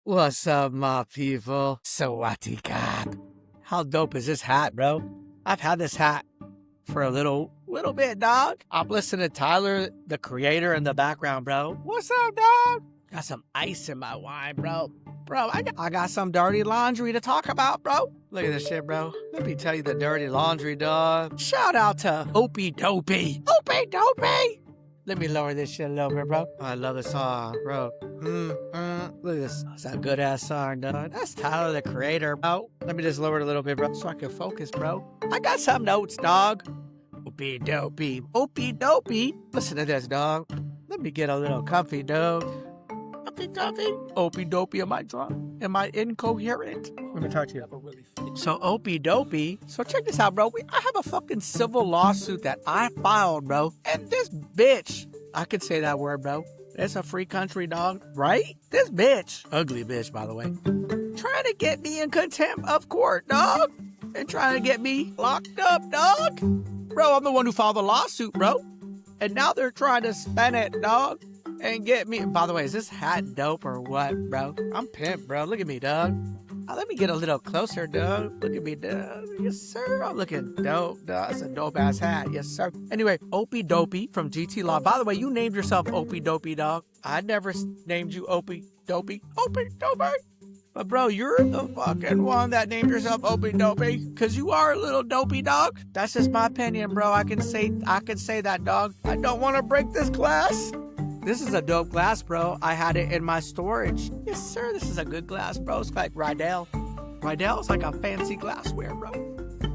What's up, my people? Swati Cap. How dope is this hat, bro? I've had this hat for a little bit, dog. I'm listening to Tyler, the creator, in the background, bro. What's up, dog? Got some ice in my wine, bro. Bro, I got some dirty laundry to talk about, bro. Look at this shit, bro. Let me tell you the dirty laundry, dog. Shout out to Opie Dopey. Opie Dopey! Let me lower this shit a little bit, bro. I love this song, bro. Look at this. That's a good ass song, dog. That's Tyler, the creator, bro. Let me just lower it a little bit, bro, so I can focus, bro. I got some notes, dog. Opie Dopey. Opie Dopey. Listen to this, dog. Let me get a little comfy, dog. Comfy. Opie Dopey, am I drunk? Am I incoherent? Let me talk to you. So Opie Dopey. So check this out, bro. I have a fucking civil lawsuit that I filed, bro. And this bitch, I could say that word, bro. It's a free country, dog, right? This bitch, ugly bitch, by the way, trying to get me in contempt of court, dog. And trying to get me locked up, dog. Bro, I'm the one who filed the lawsuit, bro. And now they're trying to spin it, dog. And get me. By the way, is this hat dope or what, bro? I'm pimp, bro. Look at me, dog. Let me get a little closer, dog. Look at me, dog. Yes, sir. I'm looking dope, dog. That's a dope-ass hat. Yes, sir. Anyway, Opie Dopey from GT Law. By the way, you named yourself Opie Dopey, dog. I never named you Opie Dopey. Opie Dopey. But, bro, you're the fucking one that named yourself Opie Dopey. Because you are a little dopey, dog. That's just my opinion, bro. I can say that, dog. I don't want to break this glass. This is a dope glass, bro. I had it in my storage. Yes, sir. This is a good glass, bro. It's like Rydell. Rydell's like a fancy glassware, bro.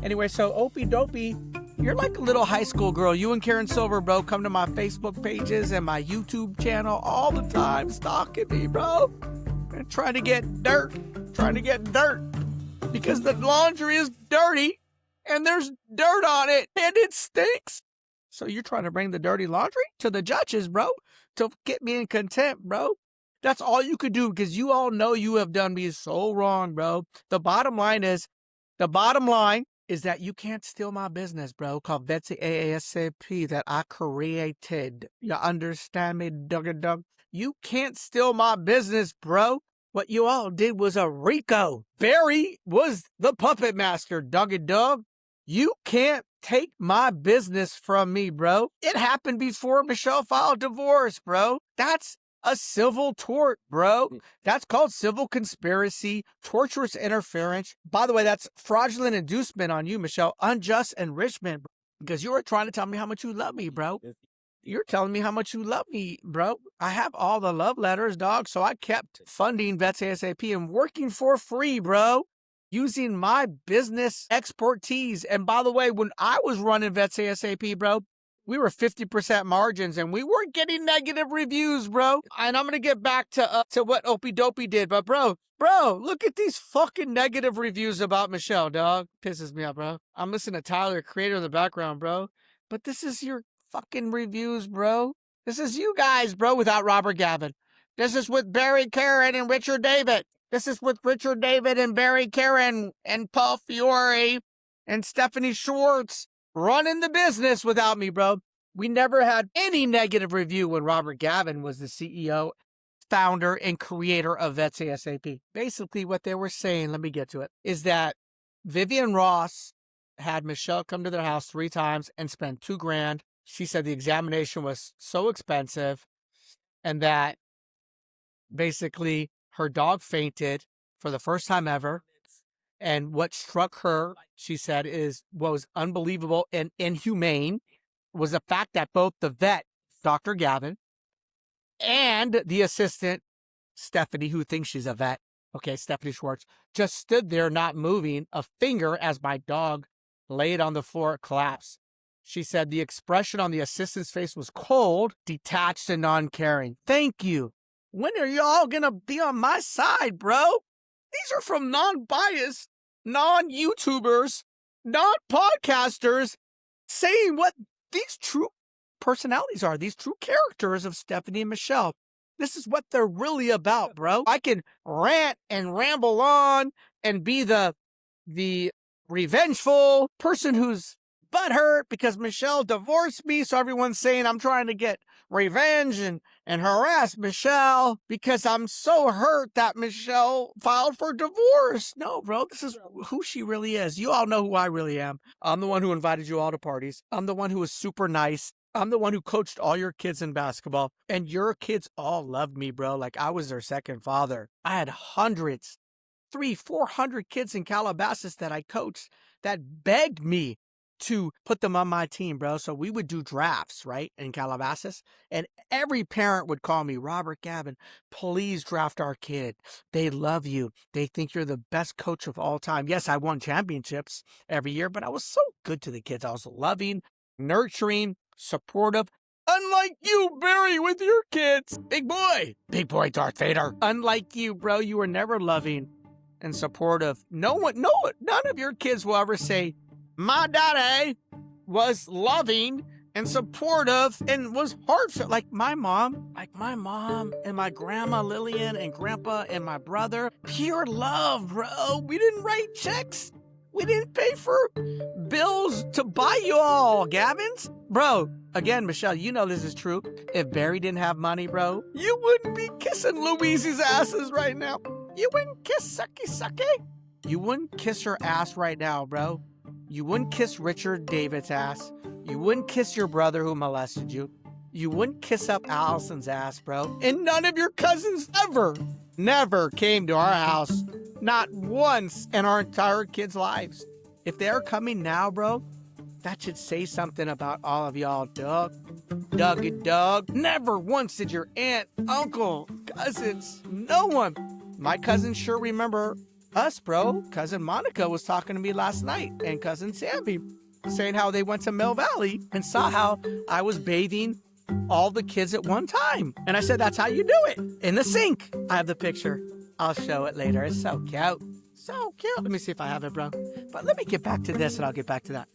Anyway, so Opie Dopey, you're like a little high school girl. You and Karen Silver, bro, come to my Facebook pages and my YouTube channel all the time, stalking me, bro. And trying to get dirt. Because the laundry is dirty and there's dirt on it and it stinks. So you're trying to bring the dirty laundry to the judges, bro, to get me in contempt, bro. That's all you could do because you all know you have done me so wrong, bro. The bottom line is that you can't steal my business, bro, called Betsy ASAP that I created. You understand me, Doug? You can't steal my business, bro. What you all did was a RICO. Barry was the puppet master, Doug. You can't take my business from me, bro. It happened before Michelle filed divorce, bro. That's a civil tort, bro. That's called civil conspiracy, torturous interference. By the way, that's fraudulent inducement on you, Michelle. Unjust enrichment, because you were trying to tell me how much you love me, bro. You're telling me how much you love me, bro. I have all the love letters, dog, so I kept funding Vets ASAP and working for free, bro. Using my business expertise. And by the way, when I was running Vets ASAP, bro, we were 50% margins and we weren't getting negative reviews, bro. And I'm going to get back to what Opie Dopey did. But bro, look at these fucking negative reviews about Michelle, dog. Pisses me off, bro. I'm listening to Tyler, creator in the background, bro. But this is your fucking reviews, bro. This is you guys, bro, without Robert Gavin. This is with Barry Karen and Richard David. This is with Richard David and Barry Karen and Paul Fiore and Stephanie Schwartz running the business without me, bro. We never had any negative review when Robert Gavin was the CEO, founder, and creator of Vets ASAP. Basically, what they were saying, let me get to it, is that Vivian Ross had Michelle come to their house 3 times and spend $2,000. She said the examination was so expensive and that basically her dog fainted for the first time ever. And what struck her, she said, what was unbelievable and inhumane was the fact that both the vet, Dr. Gavin, and the assistant, Stephanie, who thinks she's a vet, okay, Stephanie Schwartz, just stood there not moving a finger as my dog laid on the floor, collapsed. She said the expression on the assistant's face was cold, detached, and non-caring. Thank you. When are y'all going to be on my side, bro? These are from non-biased, non-YouTubers, non-podcasters saying what these true personalities are, these true characters of Stephanie and Michelle. This is what they're really about, bro. I can rant and ramble on and be the revengeful person who's butthurt because Michelle divorced me, so everyone's saying I'm trying to get revenge and and harass Michelle because I'm so hurt that Michelle filed for divorce. No, bro, this is who she really is. You all know who I really am. I'm the one who invited you all to parties. I'm the one who was super nice. I'm the one who coached all your kids in basketball, and your kids all loved me, bro. Like I was their second father. I had hundreds, 400 kids in Calabasas that I coached that begged me to put them on my team, bro. So we would do drafts, right, in Calabasas, and every parent would call me, Robert, Gavin, please draft our kid. They love you. They think you're the best coach of all time. Yes, I won championships every year, but I was so good to the kids. I was loving, nurturing, supportive. Unlike you, Barry, with your kids. Big boy, Darth Vader. Unlike you, bro, you were never loving and supportive. None of your kids will ever say, my daddy was loving and supportive and was heartfelt. Like my mom and my grandma Lillian and grandpa and my brother. Pure love, bro. We didn't write checks. We didn't pay for bills to buy you all, Gavins. Bro, again, Michelle, you know this is true. If Barry didn't have money, bro, you wouldn't be kissing Louise's asses right now. You wouldn't kiss Sucky. You wouldn't kiss her ass right now, bro. You wouldn't kiss Richard David's ass. You wouldn't kiss your brother who molested you. You wouldn't kiss up Allison's ass, bro. And none of your cousins never came to our house. Not once in our entire kids' lives. If they're coming now, bro, that should say something about all of y'all, Doug. Never once did your aunt, uncle, cousins, no one. My cousins sure remember us, bro. Cousin Monica was talking to me last night, and cousin Sammy saying how they went to Mill Valley and saw how I was bathing all the kids at one time. And I said, that's how you do it, in the sink. I have the picture. I'll show it later. It's so cute. So cute. Let me see if I have it, bro. But let me get back to this, and I'll get back to that.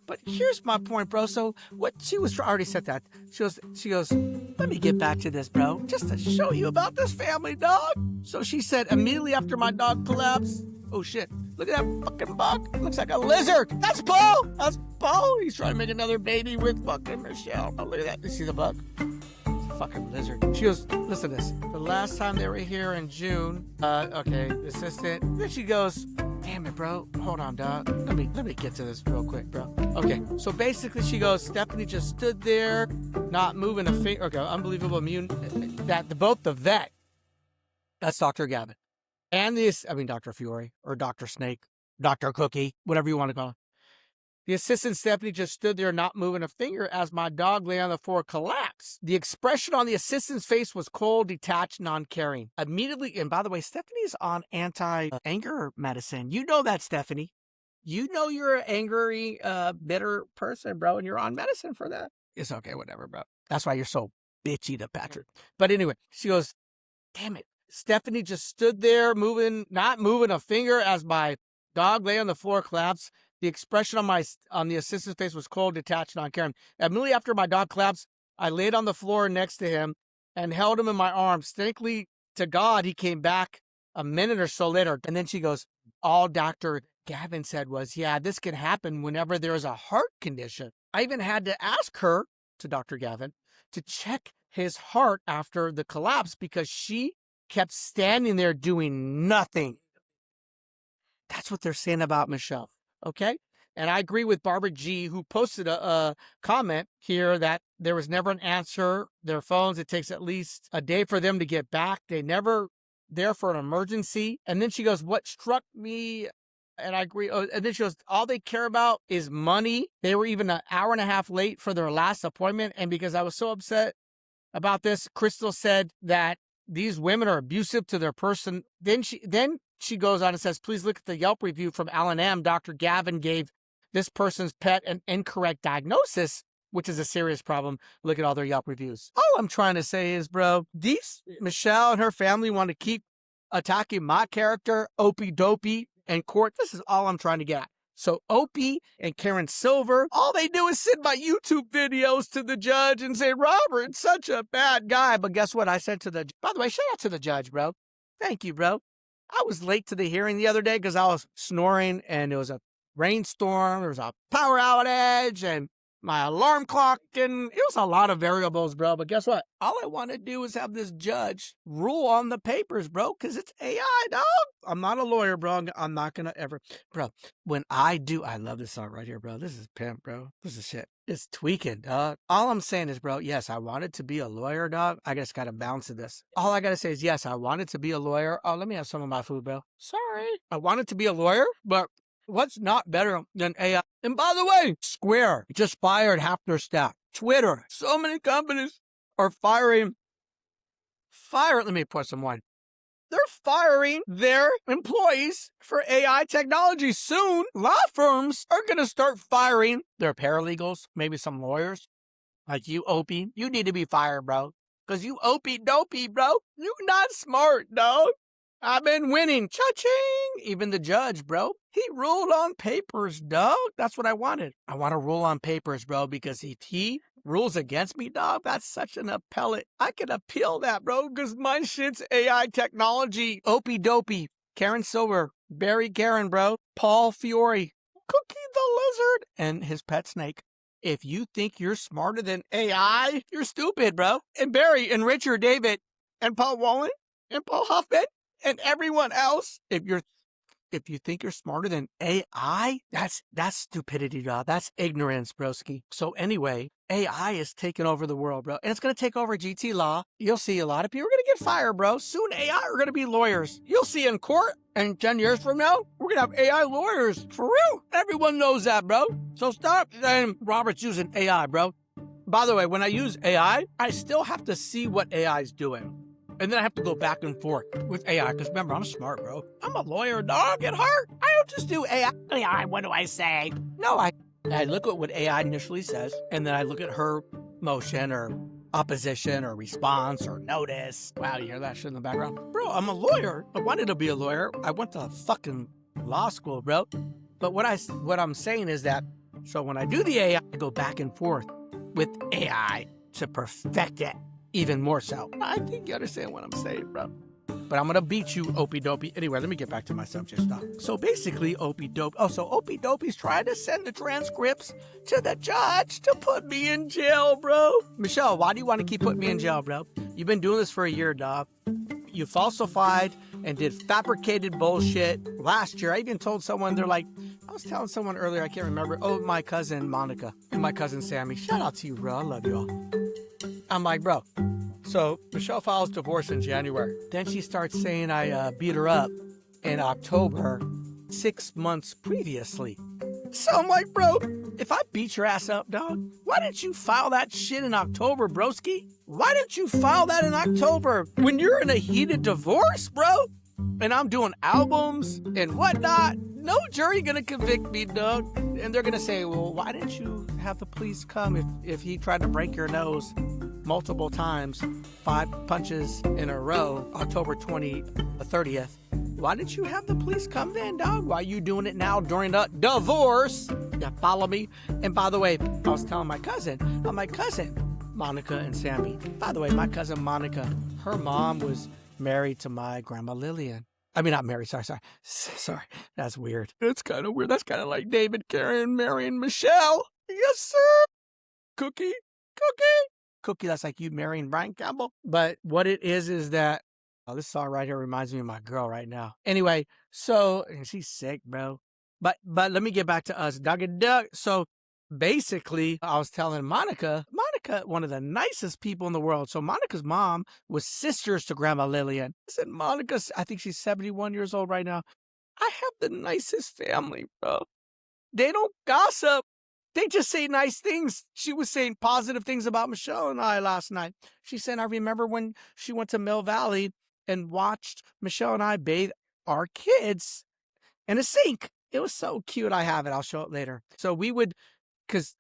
But here's my point, bro. So what she was already said that. She goes, let me get back to this, bro, just to show you about this family, dog. So she said, immediately after my dog collapsed, oh shit, look at that fucking bug. It looks like a lizard. That's Paul. He's trying to make another baby with fucking Michelle. Oh, look at that. You see the bug? It's a fucking lizard. She goes, listen to this. The last time they were here in June, okay, the assistant. Then she goes, damn it, bro. Hold on, dog. Let me get to this real quick, bro. Okay, so basically she goes, Stephanie just stood there, not moving a finger. Okay, unbelievable immune. Both the vet, that's Dr. Gavin, and Dr. Fury, or Dr. Snake, Dr. Cookie, whatever you want to call it. The assistant Stephanie just stood there not moving a finger as my dog lay on the floor collapsed. The expression on the assistant's face was cold, detached, non-caring. Immediately, and by the way, Stephanie's on anti-anger medicine. You know that, Stephanie. You know you're an angry, bitter person, bro, and you're on medicine for that. It's okay, whatever, bro. That's why you're so bitchy to Patrick. But anyway, she goes, damn it. Stephanie just stood there not moving a finger as my dog lay on the floor collapsed. The expression on the assistant's face was cold, detached, non-caring. Immediately after my dog collapsed, I laid on the floor next to him and held him in my arms. Thankfully to God, he came back a minute or so later. And then she goes, all Dr. Gavin said was, yeah, this can happen whenever there is a heart condition. I even had to ask her, to Dr. Gavin, to check his heart after the collapse because she kept standing there doing nothing. That's what they're saying about Michelle. Okay? And I agree with Barbara G, who posted a comment here that there was never an answer. Their phones, it takes at least a day for them to get back. They never there for an emergency. And then she goes, what struck me, and I agree, and then she goes, all they care about is money. They were even an hour and a half late for their last appointment. And because I was so upset about this, Crystal said that these women are abusive to their person. Then she goes on and says, please look at the Yelp review from Alan M. Dr. Gavin gave this person's pet an incorrect diagnosis, which is a serious problem. Look at all their Yelp reviews. All I'm trying to say is, bro, Michelle and her family want to keep attacking my character, Opie Dopey, and court. This is all I'm trying to get at. So Opie and Karen Silver, all they do is send my YouTube videos to the judge and say, Robert's such a bad guy. But guess what? I said to the, by the way, shout out to the judge, bro. Thank you, bro. I was late to the hearing the other day because I was snoring and it was a rainstorm. There was a power outage and my alarm clock, and it was a lot of variables, bro. But guess what? All I want to do is have this judge rule on the papers, bro, because it's AI, dog. I'm not a lawyer, bro. I'm not going to ever. Bro, when I love this song right here, bro. This is pimp, bro. This is shit. It's tweaking, dog. All I'm saying is, bro, yes, I wanted to be a lawyer, dog. I just got to bounce to this. All I got to say is, yes, I wanted to be a lawyer. Oh, let me have some of my food, bro. Sorry. I wanted to be a lawyer, but what's not better than AI? And by the way, Square just fired half their staff. Twitter, so many companies are firing. Let me pour some wine. They're firing their employees for AI technology. Soon, law firms are going to start firing their paralegals, maybe some lawyers. Like you, Opie, you need to be fired, bro. Because you Opie dopey, bro. You not smart, dog. I've been winning. Cha-ching! Even the judge, bro. He ruled on papers, dog. That's what I wanted. I want to rule on papers, bro, because if he rules against me, dog, that's such an appellate. I can appeal that, bro, because my shit's AI technology. Opie dopey. Karen Silver. Barry Karen, bro. Paul Fiore. Cookie the Lizard. And his pet snake. If you think you're smarter than AI, you're stupid, bro. And Barry and Richard David and Paul Wallen and Paul Huffman and everyone else, if you think you're smarter than AI, that's stupidity, dog. That's ignorance, broski. So anyway, AI is taking over the world, bro. And it's going to take over GT law. You'll see a lot of people are going to get fired, bro. Soon AI are going to be lawyers. You'll see in court, and 10 years from now, we're going to have AI lawyers. For real. Everyone knows that, bro. So stop saying Robert's using AI, bro. By the way, when I use AI, I still have to see what AI is doing. And then I have to go back and forth with AI. Because remember, I'm smart, bro. I'm a lawyer, dog, at heart. I don't just do AI. AI, what do I say? No, I look at what AI initially says. And then I look at her motion or opposition or response or notice. Wow, you hear that shit in the background? Bro, I'm a lawyer. I wanted to be a lawyer. I went to fucking law school, bro. But what I'm saying is that, so when I do the AI, I go back and forth with AI to perfect it. Even more so. I think you understand what I'm saying, bro. But I'm going to beat you, Opie Dopey. Anyway, let me get back to my subject stuff. So basically, Opie Dopey's trying to send the transcripts to the judge to put me in jail, bro. Michelle, why do you want to keep putting me in jail, bro? You've been doing this for a year, dog. You falsified and did fabricated bullshit. Last year, I even told someone, I was telling someone earlier, I can't remember. Oh, my cousin Monica and my cousin Sammy. Shout out to you, bro. I love you all. I'm like, bro. So Michelle files divorce in January. Then she starts saying I beat her up in October, 6 months previously. So I'm like, bro, if I beat your ass up, dog, why didn't you file that shit in October, broski? Why didn't you file that in October when you're in a heated divorce, bro? And I'm doing albums and whatnot. No jury gonna convict me, dog. And they're gonna say, well, why didn't you have the police come if he tried to break your nose multiple times, 5 punches in a row, October 30th? Why didn't you have the police come then, dog? Why are you doing it now during the divorce? You follow me? And by the way, I was telling my cousin, Monica and Sammy. By the way, my cousin Monica, her mom was married to my grandma Lillian. I mean, not married, sorry. That's weird. That's kind of weird. That's kind of like David, Karen, marrying Michelle. Yes, sir. Cookie, that's like you marrying Brian Campbell. But what it is that, this song right here reminds me of my girl right now. Anyway, so, and she's sick, bro. But let me get back to us. Doug. So basically, I was telling Monica, one of the nicest people in the world. So Monica's mom was sisters to Grandma Lillian. I said, Monica, I think she's 71 years old right now. I have the nicest family, bro. They don't gossip. They just say nice things. She was saying positive things about Michelle and I last night. She said, I remember when she went to Mill Valley and watched Michelle and I bathe our kids in a sink. It was so cute. I have it. I'll show it later. So we would, because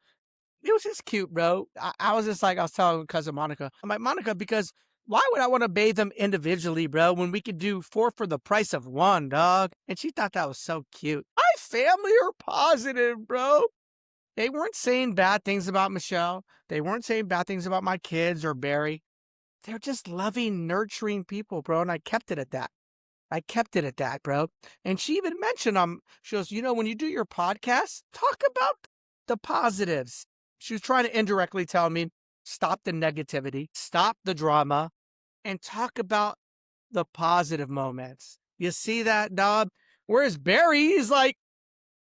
it was just cute, bro. I was just like, I was telling cousin Monica, I'm like, Monica, because why would I want to bathe them individually, bro, when we could do 4 for the price of 1, dog? And she thought that was so cute. My family are positive, bro. They weren't saying bad things about Michelle. They weren't saying bad things about my kids or Barry. They're just loving, nurturing people, bro. And I kept it at that. Bro. And she even mentioned, she goes, when you do your podcast, talk about the positives. She was trying to indirectly tell me, stop the negativity, stop the drama, and talk about the positive moments. You see that, dog? Whereas Barry is like,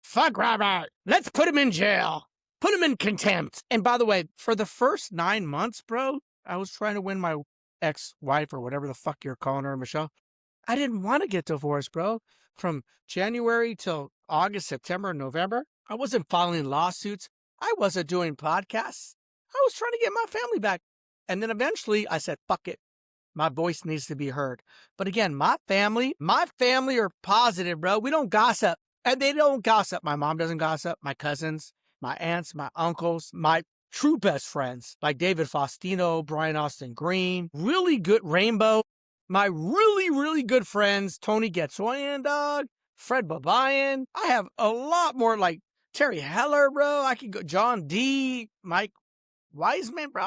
fuck Robert, let's put him in jail. Put him in contempt. And by the way, for the first 9 months, bro, I was trying to win my ex-wife or whatever the fuck you're calling her, Michelle. I didn't want to get divorced, bro. From January till August, September, November, I wasn't filing lawsuits. I wasn't doing podcasts. I was trying to get my family back. And then eventually I said, fuck it. My voice needs to be heard. But again, my family are positive, bro. We don't gossip. And they don't gossip. My mom doesn't gossip. My cousins, my aunts, my uncles, my true best friends, like David Faustino, Brian Austin Green, really good Rainbow. My really, really good friends, Tony Getsoyan, dog, Fred Babayan. I have a lot more, like Terry Heller, bro. I could go John D, Mike Wiseman, bro.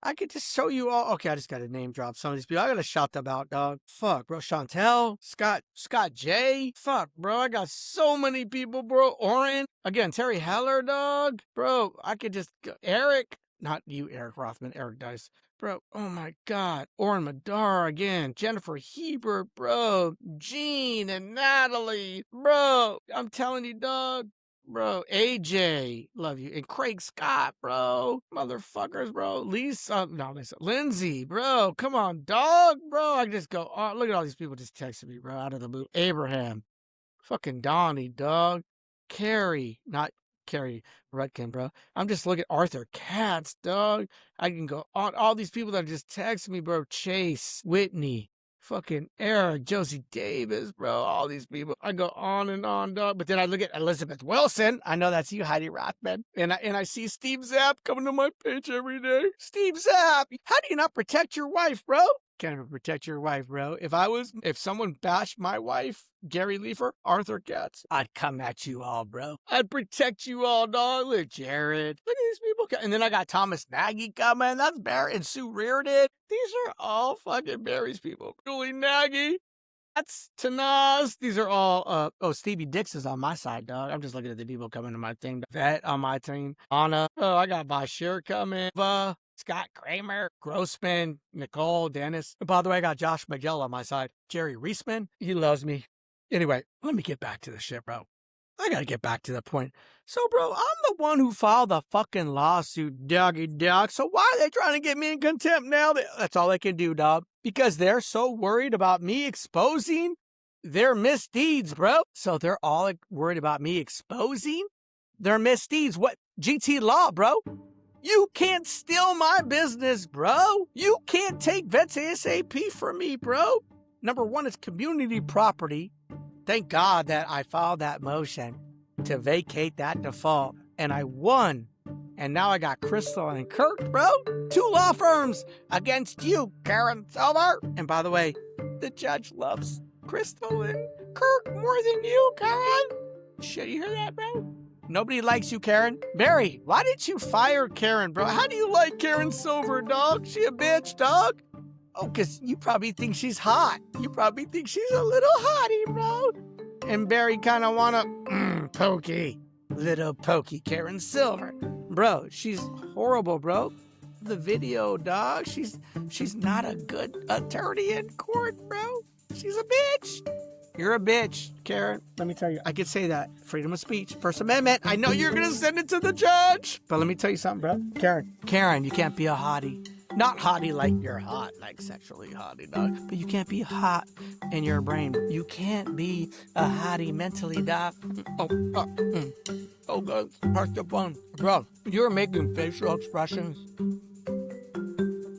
I could just show you all. Okay, I just got to name drop some of these people. I got to shout them out, dog. Fuck, bro. Chantel, Scott J. Fuck, bro. I got so many people, bro. Oren. Again, Terry Heller, dog. Bro, I could just go. Eric. Not you, Eric Rothman. Eric Dice. Bro, oh my God. Oren Madar again. Jennifer Heber, bro. Jean and Natalie. Bro, I'm telling you, dog. Bro, AJ, love you. And Craig Scott, bro. Motherfuckers, bro. Lindsay, bro. Come on, dog, bro. I just go, oh, look at all these people just texting me, bro, out of the blue. Abraham. Fucking Donnie, dog. Carrie, not Carrie Rudkin, bro. I'm just looking at Arthur Katz, dog. I can go on all these people that just text me, bro. Chase, Whitney. Fucking Eric, Josie Davis, bro, all these people. I go on and on, dog. But then I look at Elizabeth Wilson. I know that's you, Heidi Rothman. And I see Steve Zapp coming to my page every day. Steve Zapp, how do you not protect your wife, bro? Can't protect your wife, bro. If someone bashed my wife, Gary Leifer, Arthur Katz, I'd come at you all, bro. I'd protect you all, dog. Look, Jared. Look at these people. And then I got Thomas Nagy coming. That's Barry and Sue Reardon. These are all fucking Barry's people. Julie Nagy. That's Tanaz. These are all, Stevie Dix is on my side, dog. I'm just looking at the people coming to my thing. Vet on my team. Anna. Oh, I got Bashir coming. Scott Kramer, Grossman, Nicole, Dennis. By the way, I got Josh Miguel on my side. Jerry Reisman, he loves me. Anyway, let me get back to the shit, bro. I gotta get back to the point. So, bro, I'm the one who filed the fucking lawsuit, doggy dog. So why are they trying to get me in contempt now? That's all they can do, dog. Because they're so worried about me exposing their misdeeds, bro. So they're all worried about me exposing their misdeeds. What? GT law, bro. You can't steal my business, bro. You can't take Vets ASAP from me, bro. Number one, it's community property. Thank God that I filed that motion to vacate that default. And I won. And now I got Crystal and Kirk, bro. 2 law firms against you, Karen Silver. And by the way, the judge loves Crystal and Kirk more than you, Karen. Shit, you hear that, bro? Nobody likes you, Karen. Barry, why did you fire Karen, bro? How do you like Karen Silver, dog? She a bitch, dog? Oh, because you probably think she's hot. You probably think she's a little hottie, bro. And Barry kind of want to, pokey. Little pokey Karen Silver. Bro, she's horrible, bro. The video, dog. She's not a good attorney in court, bro. She's a bitch. You're a bitch, Karen. Let me tell you, I could say that. Freedom of speech, First Amendment. I know you're going to send it to the judge. But let me tell you something, bro. Karen, you can't be a hottie. Not hottie like you're hot, like sexually hottie, dog. But you can't be hot in your brain. You can't be a hottie mentally, dog. Oh, God. Press the button. Bro, you were making facial expressions.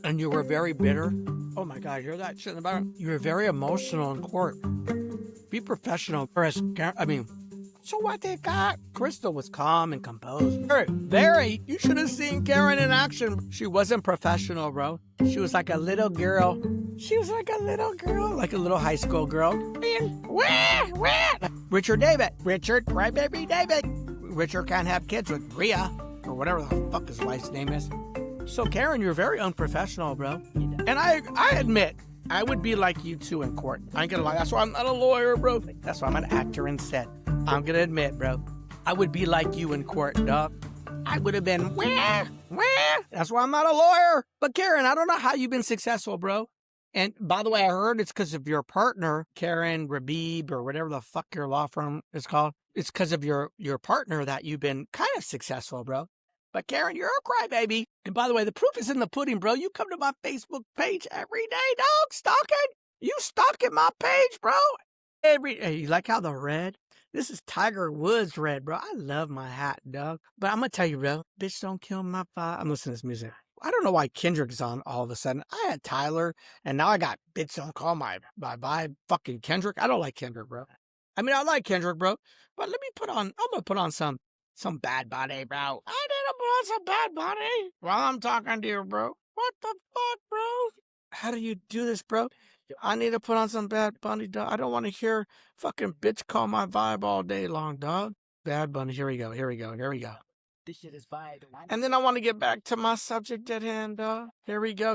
And you were very bitter. Oh, my God. You hear that shit in the background? You were very emotional in court. Be professional. So what they got? Crystal was calm and composed. Barry, you should have seen Karen in action. She wasn't professional, bro. She was like a little girl. Like a little high school girl. Richard, crybaby David. Richard can't have kids with Rhea, or whatever the fuck his wife's name is. So Karen, you're very unprofessional, bro. And I admit, I would be like you too in court. I ain't gonna lie. That's why I'm not a lawyer, bro. That's why I'm an actor instead. I'm gonna admit, bro, I would be like you in court, dog. I would have been, where? That's why I'm not a lawyer. But Karen, I don't know how you've been successful, bro. And by the way, I heard it's because of your partner, Karen Rabib, or whatever the fuck your law firm is called. It's because of your partner that you've been kind of successful, bro. But Karen, you're a crybaby. And by the way, the proof is in the pudding, bro. You come to my Facebook page every day, dog, stalking. You stalking my page, bro. Hey, you like how the red? This is Tiger Woods red, bro. I love my hat, dog. But I'm going to tell you, bro, bitch, don't kill my vibe. I'm listening to this music. I don't know why Kendrick's on all of a sudden. I had Tyler, and now I got bitch, don't call my vibe fucking Kendrick. I don't like Kendrick, bro. I mean, I like Kendrick, bro. But let me I'm going to put on some Bad Bunny, bro. I need to put on some Bad Bunny while I'm talking to you, bro. What the fuck, bro? How do you do this, bro? I need to put on some Bad Bunny, dog. I don't want to hear fucking bitch call my vibe all day long, dog. Bad Bunny, here we go. This shit is vibe. And then I want to get back to my subject at hand, dog. Here we go.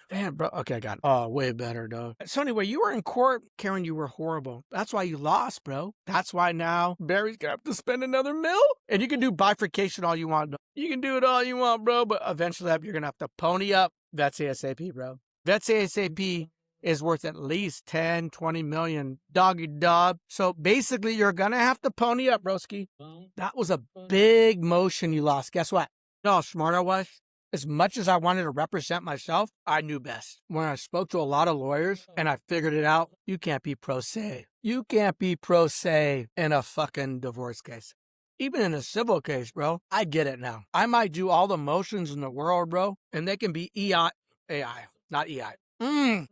Damn, bro. Okay, I got it. Oh, way better, dog. So anyway, you were in court, Karen. You were horrible. That's why you lost, bro. That's why now Barry's gonna have to spend another $1 And you can do bifurcation all you want. You can do it all you want, bro. But eventually, you're gonna have to pony up. Vets ASAP, bro. Vets ASAP is worth at least 10, 20 million. Doggy dog. So basically, you're gonna have to pony up, broski. That was a big motion you lost. Guess what? You know how smart I was? As much as I wanted to represent myself, I knew best. When I spoke to a lot of lawyers and I figured it out, you can't be pro se. You can't be pro se in a fucking divorce case. Even in a civil case, bro, I get it now. I might do all the motions in the world, bro, and they can be AI, not EI.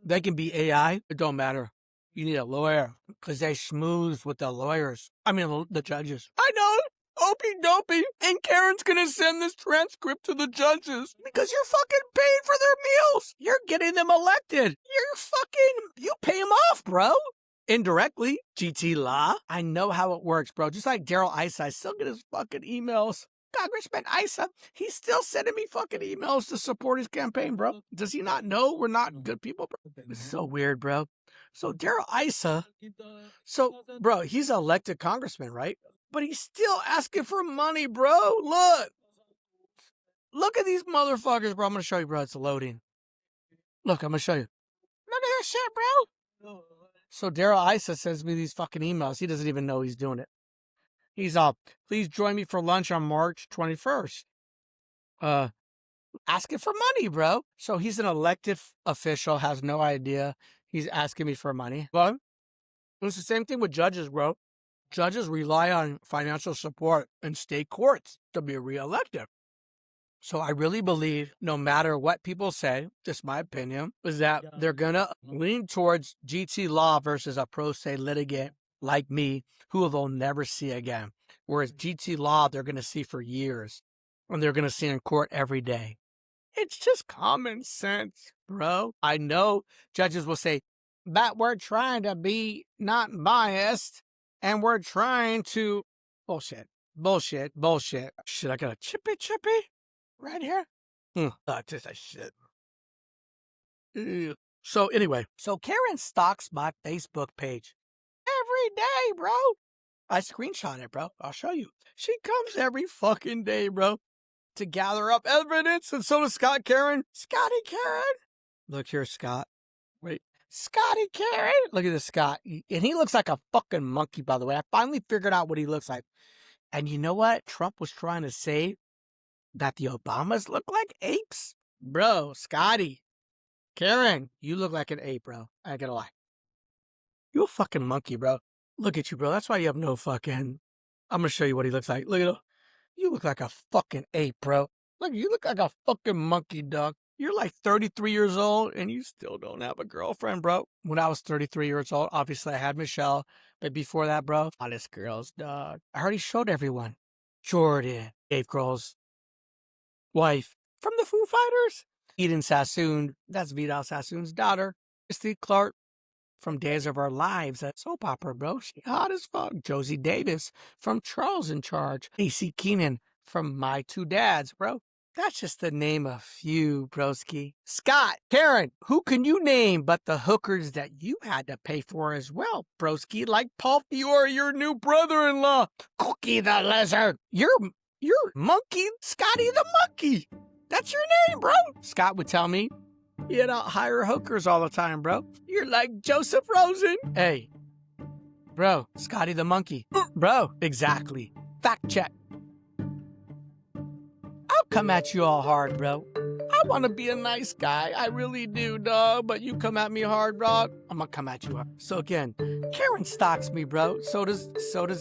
They can be AI. It don't matter. You need a lawyer because they schmooze with the lawyers. I mean, the judges. I know. Opie dopey. And Karen's going to send this transcript to the judges because you're fucking paying for their meals. You're getting them elected. You pay them off, bro. Indirectly, GT Law. I know how it works, bro. Just like Daryl Issa, I still get his fucking emails. Congressman Issa, he's still sending me fucking emails to support his campaign, bro. Does he not know we're not good people, bro? It's so weird, bro. So Daryl Issa, bro, he's an elected congressman, right? But he's still asking for money, bro. Look at these motherfuckers, bro. I'm going to show you, bro. It's loading. Look, I'm going to show you. Look at this shit, bro. So Daryl Issa sends me these fucking emails. He doesn't even know he's doing it. He's please join me for lunch on March 21st. Asking for money, bro. So he's an elected official, has no idea. He's asking me for money. But it's the same thing with judges, bro. Judges rely on financial support in state courts to be reelected. So I really believe no matter what people say, just my opinion, is that they're going to lean towards GT Law versus a pro se litigant like me who they'll never see again. Whereas GT Law, they're going to see for years and they're going to see in court every day. It's just common sense, bro. I know judges will say, but we're trying to be not biased. And we're trying to... Bullshit. Shit, I got a chippy right here. Just a shit. So anyway, Karen stalks my Facebook page every day, bro. I screenshot it, bro. I'll show you. She comes every fucking day, bro, to gather up evidence. And so does Scott Karen. Scotty Karen. Look here, Scott. Wait. Scotty Karen. Look at this Scott. And he looks like a fucking monkey, by the way. I finally figured out what he looks like. And you know what? Trump was trying to say that the Obamas look like apes. Bro, Scotty. Karen, you look like an ape, bro. I ain't gonna lie. You a fucking monkey, bro. Look at you, bro. That's why you have no fucking... I'm gonna show you what he looks like. Look at him. You look like a fucking ape, bro. Look, you look like a fucking monkey, dog. You're like 33 years old and you still don't have a girlfriend, bro. When I was 33 years old, obviously I had Michelle. But before that, bro, hottest girls, dog. I already showed everyone. Jordan, Dave Grohl's wife from the Foo Fighters. Eden Sassoon, that's Vidal Sassoon's daughter. Christy Clark from Days of Our Lives, that soap opera, bro. She hot as fuck. Josie Davis from Charles in Charge. AC Keenan from My Two Dads, bro. That's just to name a few, broski. Scott, Karen, who can you name but the hookers that you had to pay for as well, broski? Like Paul Fiore, your new brother-in-law. Cookie the Lizard. You're Monkey, Scotty the Monkey. That's your name, bro. Scott would tell me you'd out hire hookers all the time, bro. You're like Joseph Rosen. Hey, bro, Scotty the Monkey. Bro, exactly. Fact check. I'll come at you all hard, bro. I want to be a nice guy. I really do, dog. But you come at me hard, dog, I'm going to come at you hard. So again, Karen stalks me, bro. So does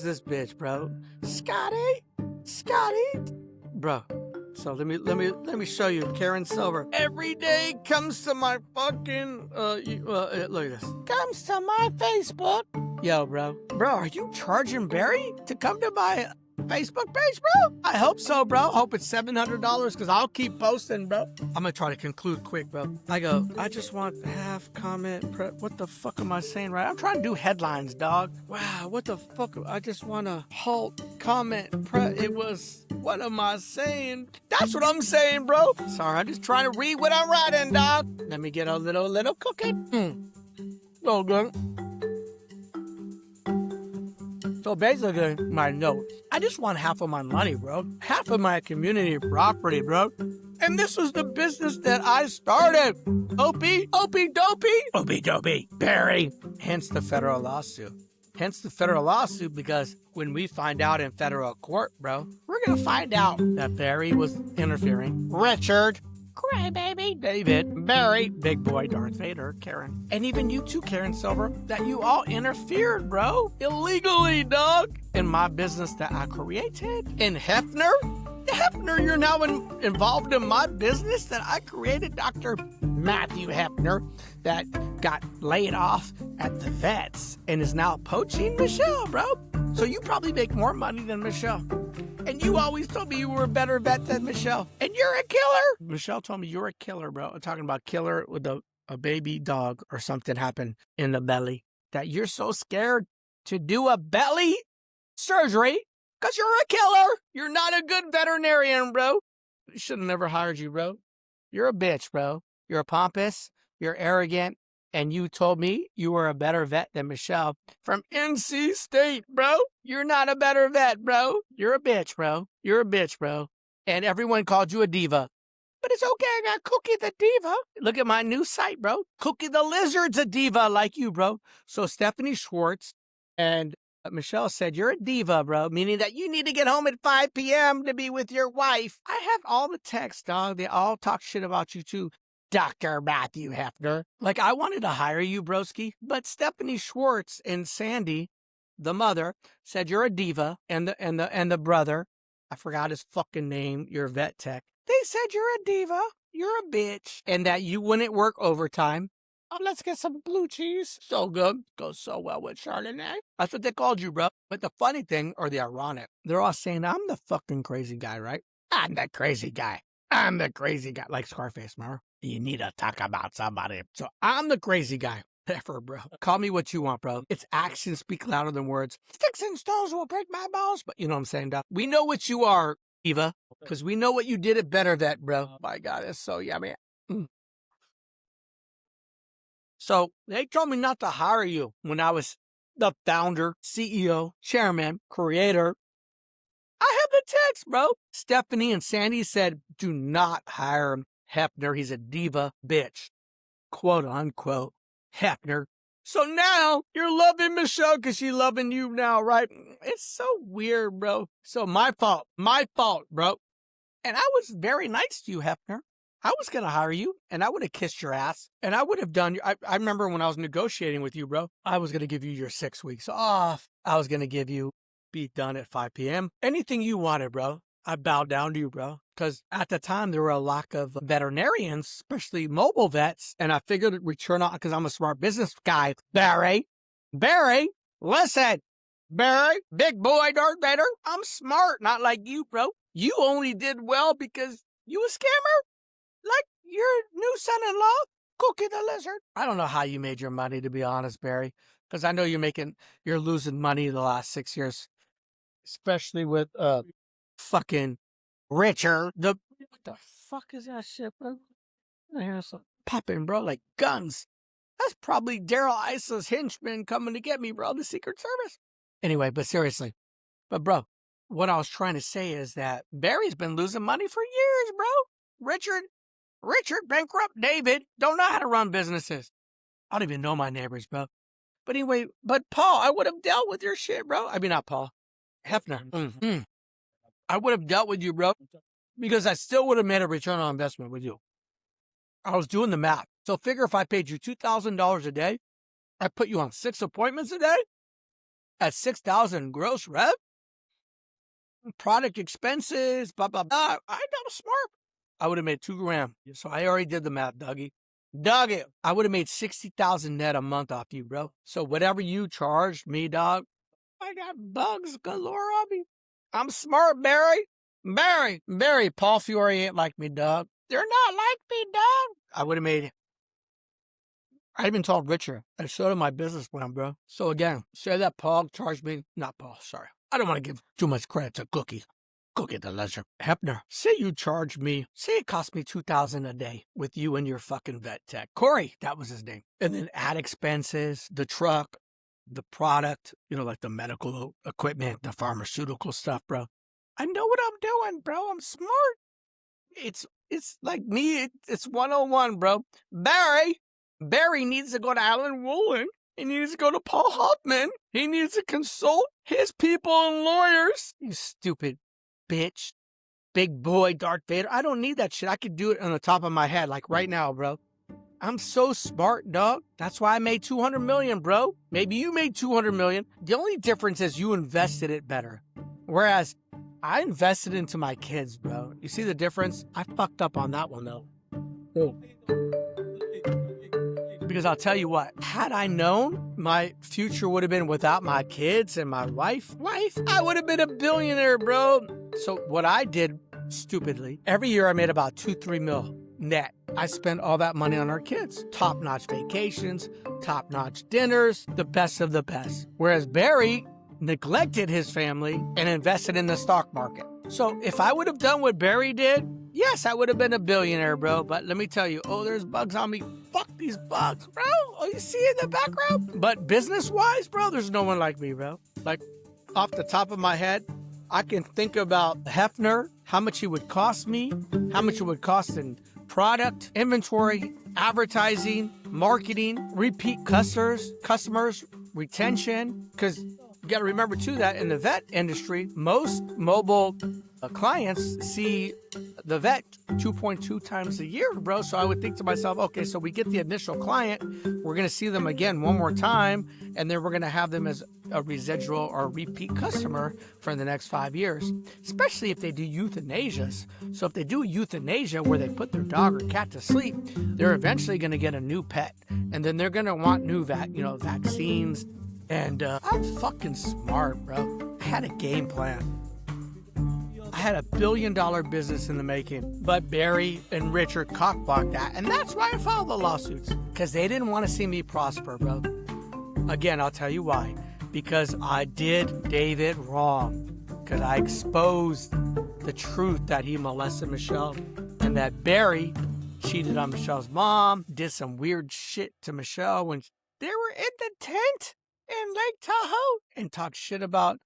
this bitch, bro. Scotty, bro. So let me show you Karen Silver. Every day comes to my fucking look at this. Comes to my Facebook. Yo, bro, are you charging Barry to come to my Facebook page, bro? I hope so, bro. Hope it's $700 because I'll keep posting, bro. I'm gonna try to conclude quick, bro. I just want half comment. What the fuck am I saying, right? I'm trying to do headlines, dog. Wow, what the fuck? I just want to halt comment. It was, what am I saying? That's what I'm saying, bro. Sorry, I'm just trying to read what I'm writing, dog. Let me get a little cooking. So good. So basically, my notes. I just want half of my money, bro. Half of my community property, bro. And this was the business that I started. Opie dopey, Barry. Hence the federal lawsuit. Because when we find out in federal court, bro, we're going to find out that Barry was interfering. Richard, crybaby, David, Barry, big boy, Darth Vader, Karen, and even you too, Karen Silver, that you all interfered, bro, illegally, dog, in my business that I created. In Hefner, you're now involved in my business that I created, Dr. Matthew Hefner, that got laid off at the vets and is now poaching Michelle, bro. So you probably make more money than Michelle. And you always told me you were a better vet than Michelle. And you're a killer. Michelle told me you're a killer, bro. I'm talking about killer with a baby dog or something happened in the belly. That you're so scared to do a belly surgery because you're a killer. You're not a good veterinarian, bro. We should have never hired you, bro. You're a bitch, bro. You're pompous. You're arrogant. And you told me you were a better vet than Michelle from NC State, bro. You're not a better vet, bro. You're a bitch, bro. And everyone called you a diva. But it's okay, I got Cookie the Diva. Look at my new site, bro. Cookie the Lizard's a diva like you, bro. So Stephanie Schwartz and Michelle said, you're a diva, bro, meaning that you need to get home at 5 p.m. to be with your wife. I have all the texts, dog. They all talk shit about you, too. Dr. Matthew Hefner. Like, I wanted to hire you, broski, but Stephanie Schwartz and Sandy, the mother, said you're a diva, and the brother, I forgot his fucking name, your vet tech. They said you're a diva, you're a bitch, and that you wouldn't work overtime. Oh, let's get some blue cheese. So good. Goes so well with Chardonnay. That's what they called you, bro. But the funny thing, or the ironic, they're all saying, I'm the fucking crazy guy, right? I'm the crazy guy. Like Scarface, remember? You need to talk about somebody. So I'm the crazy guy. Ever, bro. Call me what you want, bro. It's actions speak louder than words. Sticks and stones will break my bones. But you know what I'm saying, Doc? We know what you are, Eva, because we know what you did at Better Vet, bro. My God, it's so yummy. So they told me not to hire you when I was the founder, CEO, chairman, creator. I have the text, bro. Stephanie and Sandy said, do not hire him. Hefner, he's a diva bitch. Quote unquote. Hefner. So now you're loving Michelle because she's loving you now, right? It's so weird, bro. So my fault, bro. And I was very nice to you, Hefner. I was going to hire you, and I would have kissed your ass, and I would have done, I remember when I was negotiating with you, bro, I was going to give you your 6 weeks off. I was going to give you, be done at 5 p.m. Anything you wanted, bro. I bowed down to you, bro, because at the time there were a lack of veterinarians, especially mobile vets, and I figured it'd return on because I'm a smart business guy. Barry, listen, Barry, big boy Darth Vader, I'm smart, not like you, bro. You only did well because you a scammer, like your new son-in-law, Cookie the Lizard. I don't know how you made your money, to be honest, Barry, because I know you're losing money the last 6 years, especially with fucking Richard, the What the fuck is that shit, bro? I hear some popping, bro, like guns. That's probably Daryl Isa's henchman coming to get me, bro, the Secret Service. Anyway, but seriously. But, bro, what I was trying to say is that Barry's been losing money for years, bro. Richard, bankrupt David, don't know how to run businesses. I don't even know my neighbors, bro. But anyway, but Paul, I would have dealt with your shit, bro. I mean, not Paul. Hefner. I would have dealt with you, bro, because I still would have made a return on investment with you. I was doing the math. So figure if I paid you $2,000 a day, I put you on 6 appointments a day at 6,000 gross rev, product expenses, blah, blah, blah. I know smart. I would have made $2,000. So I already did the math, Dougie. Dougie, I would have made 60,000 net a month off you, bro. So whatever you charged me, dog, I got bugs galore on me. I'm smart, Barry. Barry, Paul Fiore ain't like me, dog. They're not like me, dog. I would have made, I even told Richard, I showed him my business plan, bro. So again, say that Paul charged me, not Paul, sorry. I don't want to give too much credit to Cookie the Ledger. Hefner, say you charged me, say it cost me $2,000 a day with you and your fucking vet tech. Corey, that was his name. And then ad expenses, the truck, the product, like the medical equipment, the pharmaceutical stuff, bro. I know what I'm doing, bro. I'm smart. It's like me. It's 101, bro. Barry needs to go to Alan Woolen. He needs to go to Paul Hoffman. He needs to consult his people and lawyers. You stupid bitch. Big boy Darth Vader. I don't need that shit. I could do it on the top of my head, like right now, bro. I'm so smart, dog. That's why I made $200 million, bro. Maybe you made $200 million. The only difference is you invested it better. Whereas I invested into my kids, bro. You see the difference? I fucked up on that one, though. Because I'll tell you what, had I known my future would have been without my kids and my wife, I would have been a billionaire, bro. So what I did, stupidly, every year I made about $2-3 million net. I spent all that money on our kids. Top-notch vacations, top-notch dinners, the best of the best. Whereas Barry neglected his family and invested in the stock market. So if I would have done what Barry did, yes, I would have been a billionaire, bro. But let me tell you, there's bugs on me. Fuck these bugs, bro. Oh, you see in the background? But business-wise, bro, there's no one like me, bro. Like, off the top of my head, I can think about Hefner, how much he would cost me, how much it would cost in product, inventory, advertising, marketing, repeat customers, retention. Because you got to remember, too, that in the vet industry, most mobile clients see the vet 2.2 times a year, bro. So I would think to myself, okay, so we get the initial client, we're going to see them again one more time, and then we're going to have them as a residual or repeat customer for the next 5 years, especially if they do euthanasias. So if they do euthanasia where they put their dog or cat to sleep, they're eventually going to get a new pet, and then they're going to want new vaccines. And I'm fucking smart, bro. I had a game plan. I had $1 billion business in the making, but Barry and Richard cockblocked that, and that's why I filed the lawsuits, because they didn't want to see me prosper, bro. Again, I'll tell you why. Because I did David wrong, because I exposed the truth that he molested Michelle, and that Barry cheated on Michelle's mom, did some weird shit to Michelle when they were in the tent in Lake Tahoe, and talked shit about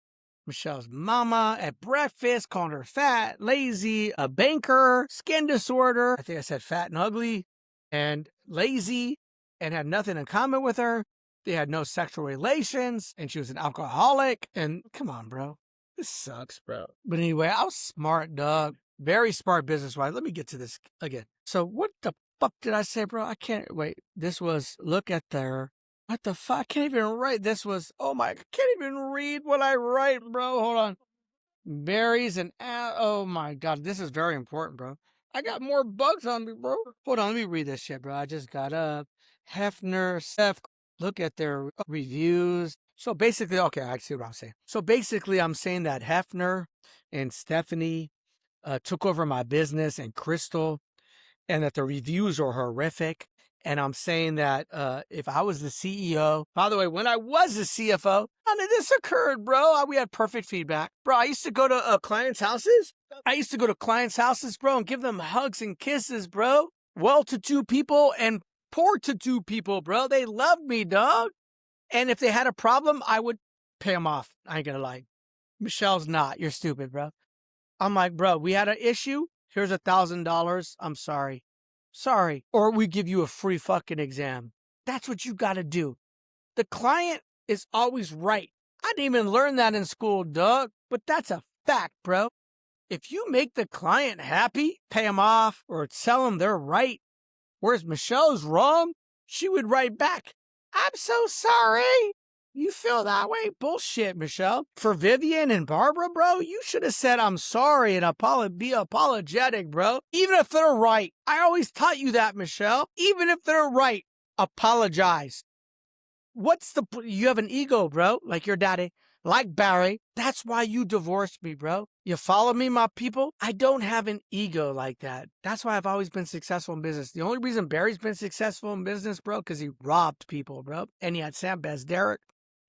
Michelle's mama at breakfast, calling her fat, lazy, a banker, skin disorder. I think I said fat and ugly and lazy, and had nothing in common with her. They had no sexual relations, and she was an alcoholic. And come on, bro. This sucks, bro. But anyway, I was smart, dog. Very smart business-wise. Let me get to this again. So what the fuck did I say, bro? I can't, wait. This was, look at their... What the fuck? I can't even write. This was, oh my, I can't even read what I write, bro. Hold on. Berries and, oh my God. This is very important, bro. I got more bugs on me, bro. Hold on, let me read this shit, bro. I just got up. Hefner, Seth, look at their reviews. So basically, okay, I see what I'm saying. So basically, I'm saying that Hefner and Stephanie took over my business, and Crystal, and that the reviews are horrific. And I'm saying that if I was the CEO, by the way, when I was the CFO, none of this occurred, bro. We had perfect feedback. Bro, I used to go to clients' houses. Bro, and give them hugs and kisses, bro. Well-to-do people and poor-to-do people, bro. They loved me, dog. And if they had a problem, I would pay them off. I ain't gonna lie. Michelle's not. You're stupid, bro. I'm like, bro, we had an issue. Here's $1,000. I'm sorry. Or we give you a free fucking exam. That's what you got to do. The client is always right. I didn't even learn that in school, Doug, but that's a fact, bro. If you make the client happy, pay them off or tell them they're right. Whereas Michelle's wrong, she would write back, I'm so sorry. You feel that way? Bullshit, Michelle. For Vivian and Barbara, bro, you should have said, I'm sorry and be apologetic, bro. Even if they're right. I always taught you that, Michelle. Even if they're right, apologize. You have an ego, bro, like your daddy, like Barry. That's why you divorced me, bro. You follow me, my people? I don't have an ego like that. That's why I've always been successful in business. The only reason Barry's been successful in business, bro, because he robbed people, bro. And he had Sam Bezderek.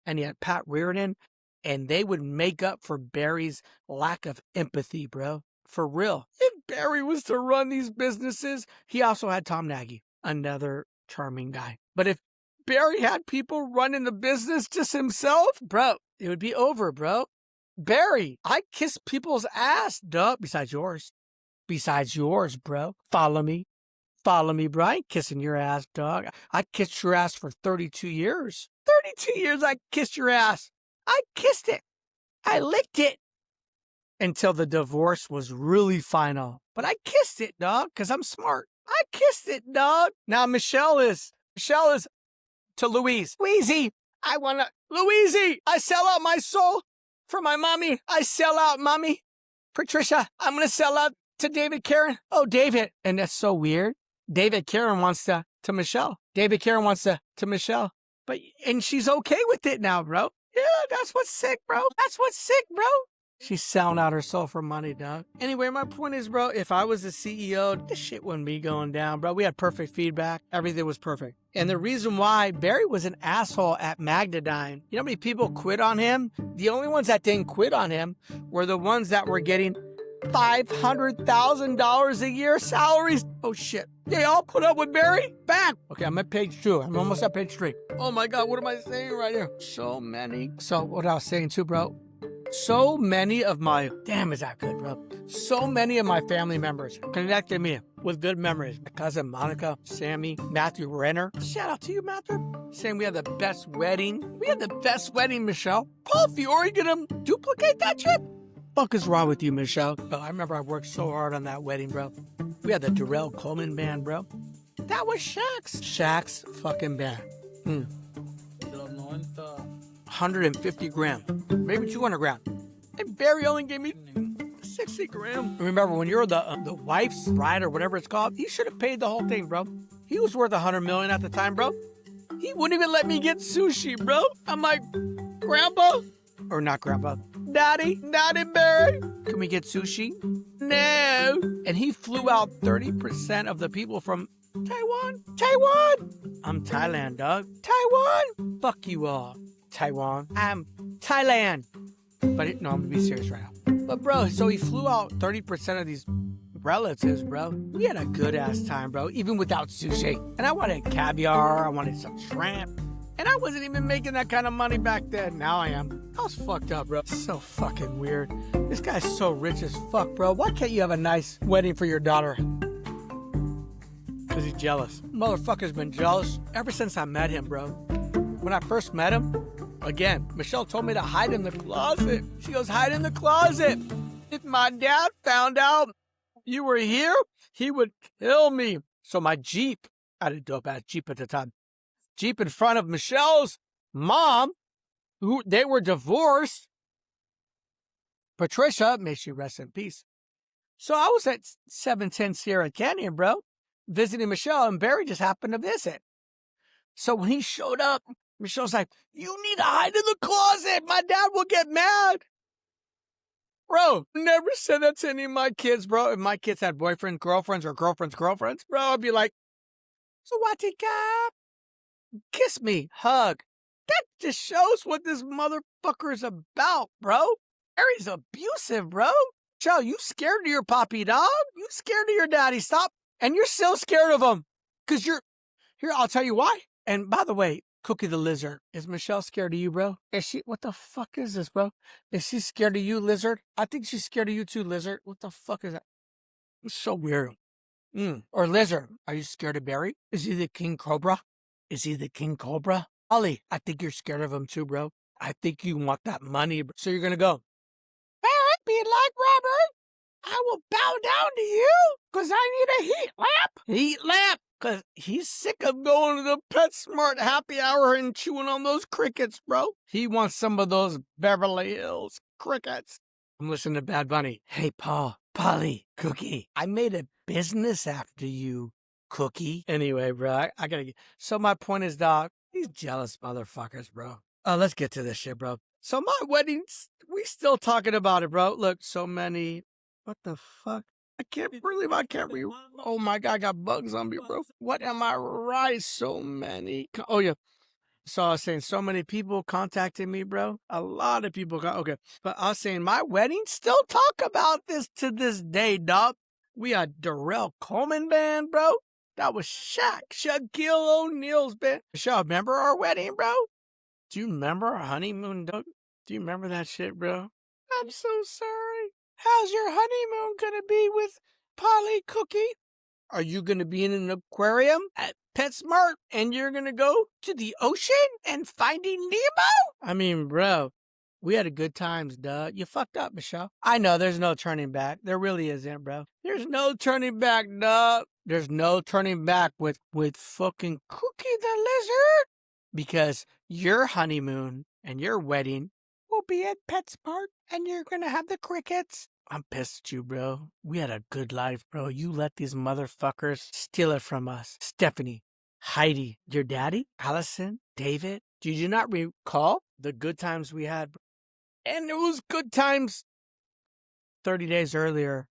And he had Pat Reardon, and they would make up for Barry's lack of empathy, bro. For real. If Barry was to run these businesses, he also had Tom Nagy, another charming guy. But if Barry had people running the business just himself, bro, it would be over, bro. Barry, I kiss people's ass, duh, besides yours, bro. Follow me, bro. I ain't kissing your ass, dog. I kissed your ass for 32 years. 32 years I kissed your ass. I kissed it. I licked it. Until the divorce was really final. But I kissed it, dog, because I'm smart. I kissed it, dog. Now Michelle is to Louise. Louise, I sell out my soul for my mommy. I sell out, mommy. Patricia, I'm going to sell out to David Karen. Oh, David. And that's so weird. David Karen wants to Michelle. To Michelle. And she's okay with it now, bro. Yeah, that's what's sick, bro. She's selling out her soul for money, dog. Anyway, my point is, bro, if I was the CEO, this shit wouldn't be going down, bro. We had perfect feedback. Everything was perfect. And the reason why Barry was an asshole at Magnadyne, you know how many people quit on him? The only ones that didn't quit on him were the ones that were getting $500,000 a year salaries. Oh, shit. They all put up with Barry? Bam! Okay, I'm at page 2. I'm almost at page 3. Oh, my God. What am I saying right here? So what I was saying too, bro. So many of my... Damn, is that good, bro? So many of my family members connected me with good memories. My cousin Monica, Sammy, Matthew Renner. Shout out to you, Matthew. Saying we had the best wedding. Michelle. Paul Fiore gonna duplicate that shit? Fuck is wrong with you, Michelle? Oh, I remember I worked so hard on that wedding, bro. We had the Darrell Coleman band, bro. That was Shaq's fucking band. 150 grand, maybe 200 grand. And Barry only gave me 60 grand. Remember, when you're the wife's bride or whatever it's called, he should have paid the whole thing, bro. He was worth $100 million at the time, bro. He wouldn't even let me get sushi, bro. I'm like, Grandpa, or not Grandpa, Daddy Barry, can we get sushi? No. And he flew out 30% of the people from Taiwan. I'm Thailand, dog. Taiwan. Fuck you all. Taiwan. I'm Thailand. But no, I'm gonna be serious right now. But bro, so he flew out 30% of these relatives, bro. We had a good ass time, bro, even without sushi. And I wanted caviar, I wanted some shrimp. And I wasn't even making that kind of money back then. Now I am. I was fucked up, bro. So fucking weird. This guy's so rich as fuck, bro. Why can't you have a nice wedding for your daughter? Because he's jealous. Motherfucker's been jealous ever since I met him, bro. When I first met him, again, Michelle told me to hide in the closet. She goes, hide in the closet. If my dad found out you were here, he would kill me. So my Jeep, I had a dope ass Jeep at the time. Jeep in front of Michelle's mom, who they were divorced. Patricia, may she rest in peace. So I was at 710 Sierra Canyon, bro, visiting Michelle, and Barry just happened to visit. So when he showed up, Michelle's like, you need to hide in the closet. My dad will get mad. Bro, never said that to any of my kids, bro. If my kids had boyfriends, girlfriends, or girlfriends, bro, I'd be like, Swatika, kiss me, hug. That just shows what this motherfucker's about, bro. Harry's abusive, bro. Joe, you scared of your poppy dog? You scared of your daddy? Stop. And you're still scared of him. Because you're... Here, I'll tell you why. And by the way, Cookie the Lizard, is Michelle scared of you, bro? Is she... What the fuck is this, bro? Is she scared of you, Lizard? I think she's scared of you too, Lizard. What the fuck is that? It's so weird. Or Lizard, are you scared of Barry? Is he the King Cobra? Is he the King Cobra? Ollie, I think you're scared of him too, bro. I think you want that money. So you're going to go, Barry, be like Robert. I will bow down to you because I need a heat lamp. Heat lamp. Because he's sick of going to the PetSmart happy hour and chewing on those crickets, bro. He wants some of those Beverly Hills crickets. I'm listening to Bad Bunny. Hey, Paul, Polly, Cookie, I made a business after you, Cookie. Anyway, bro, I gotta get... So my point is, dog, these jealous motherfuckers, bro. Let's get to this shit, bro. So my weddings, we still talking about it, bro. Look, so many... What the fuck? I can't believe I can't read. Oh my God, I got bugs on me, bro. What am I right? So many. Oh, yeah. So I was saying so many people contacted me, bro. A lot of people got, okay. But I was saying my wedding still talk about this to this day, dog. We had Darrell Coleman band, bro. That was Shaquille O'Neal's band. Michelle, remember our wedding, bro? Do you remember our honeymoon, dog? Do you remember that shit, bro? I'm so sorry. How's your honeymoon gonna be with Polly, Cookie? Are you gonna be in an aquarium at PetSmart and you're gonna go to the ocean and Finding Nemo? I mean, bro, we had a good times, duh. You fucked up, Michelle. I know there's no turning back. There really isn't, bro. There's no turning back, duh. There's no turning back with fucking Cookie the Lizard. Because your honeymoon and your wedding will be at PetSmart and you're gonna have the crickets. I'm pissed at you, bro. We had a good life, bro. You let these motherfuckers steal it from us. Stephanie, Heidi, your daddy, Allison, David. Did you not recall the good times we had? And it was good times 30 days earlier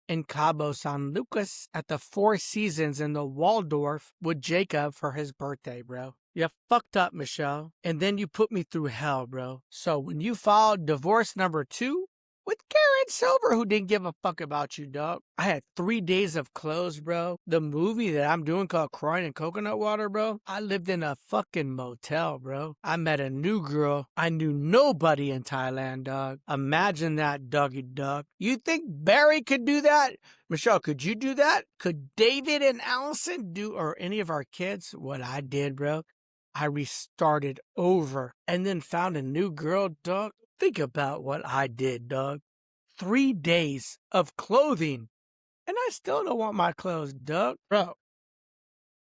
in Cabo San Lucas at the Four Seasons in the Waldorf with Jacob for his birthday, bro. You fucked up, Michelle. And then you put me through hell, bro. So when you filed divorce number 2, with Karen Silver, who didn't give a fuck about you, dog. I had 3 days of clothes, bro. The movie that I'm doing called Crying in Coconut Water, bro. I lived in a fucking motel, bro. I met a new girl. I knew nobody in Thailand, dog. Imagine that, doggy dog. You think Barry could do that? Michelle, could you do that? Could David and Allison do, or any of our kids, what I did, bro? I restarted over and then found a new girl, dog. Think about what I did, dog. 3 days of clothing. And I still don't want my clothes, dog. Bro,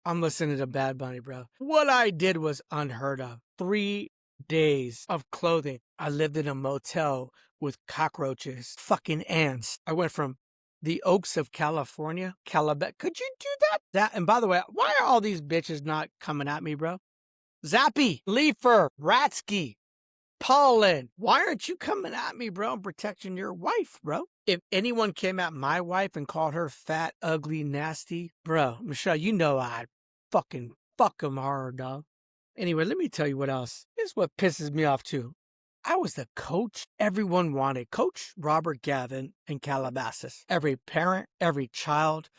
I'm listening to Bad Bunny, bro. What I did was unheard of. 3 days of clothing. I lived in a motel with cockroaches, fucking ants. I went from the Oaks of California, Calabac. Could you do that? And by the way, why are all these bitches not coming at me, bro? Zappy, Leafer, Ratsky, Paulin, why aren't you coming at me, bro, and protecting your wife, bro? If anyone came at my wife and called her fat, ugly, nasty, bro, Michelle, you know I'd fucking fuck them hard, dog. Anyway, let me tell you what else. This is what pisses me off, too. I was the coach everyone wanted. Coach Robert Gavin in Calabasas. Every parent, every child,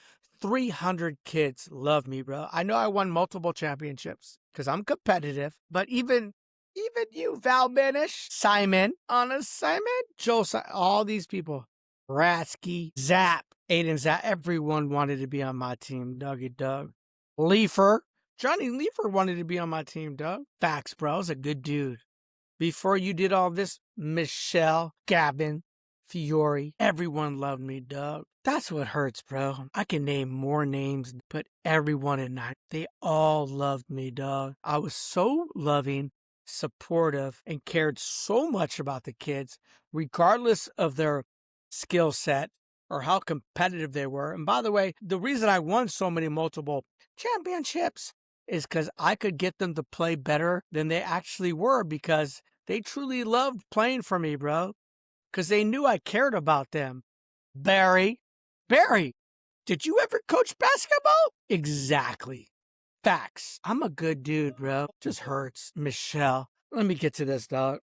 300 kids love me, bro. I know I won multiple championships because I'm competitive, but even you, Val Banish, Simon, Anna Simon, Joe, all these people, Ratsky, Zap, Aiden Zap, everyone wanted to be on my team, Dougie Doug. Leafer, Johnny Leafer wanted to be on my team, Doug. Facts, bro, I was a good dude. Before you did all this, Michelle, Gavin, Fiore, everyone loved me, Doug. That's what hurts, bro. I can name more names, but everyone at night, they all loved me, dog. I was so loving, supportive, and cared so much about the kids, regardless of their skill set or how competitive they were. And by the way, the reason I won so many multiple championships is because I could get them to play better than they actually were because they truly loved playing for me, bro. Because they knew I cared about them. Barry, did you ever coach basketball? Exactly. Facts. I'm a good dude, bro. Just hurts. Michelle. Let me get to this, dog.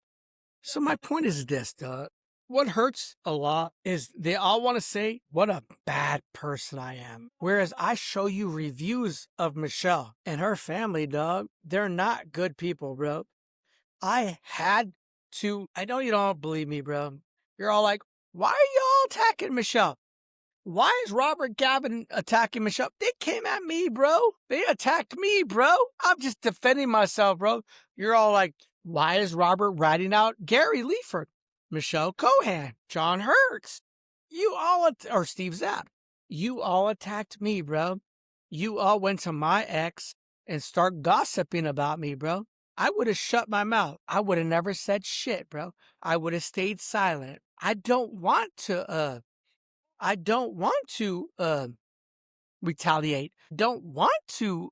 So my point is this, dog. What hurts a lot is they all want to say what a bad person I am. Whereas I show you reviews of Michelle and her family, dog. They're not good people, bro. I had to. I know you don't believe me, bro. You're all like, why are you all attacking Michelle? Why is Robert Gavin attacking Michelle? They came at me, bro. They attacked me, bro. I'm just defending myself, bro. You're all like, why is Robert writing out Gary Leaford, Michelle Cohan, John Hurts? You all, or Steve Zapp. You all attacked me, bro. You all went to my ex and start gossiping about me, bro. I would have shut my mouth. I would have never said shit, bro. I would have stayed silent. I don't want to retaliate. Don't want to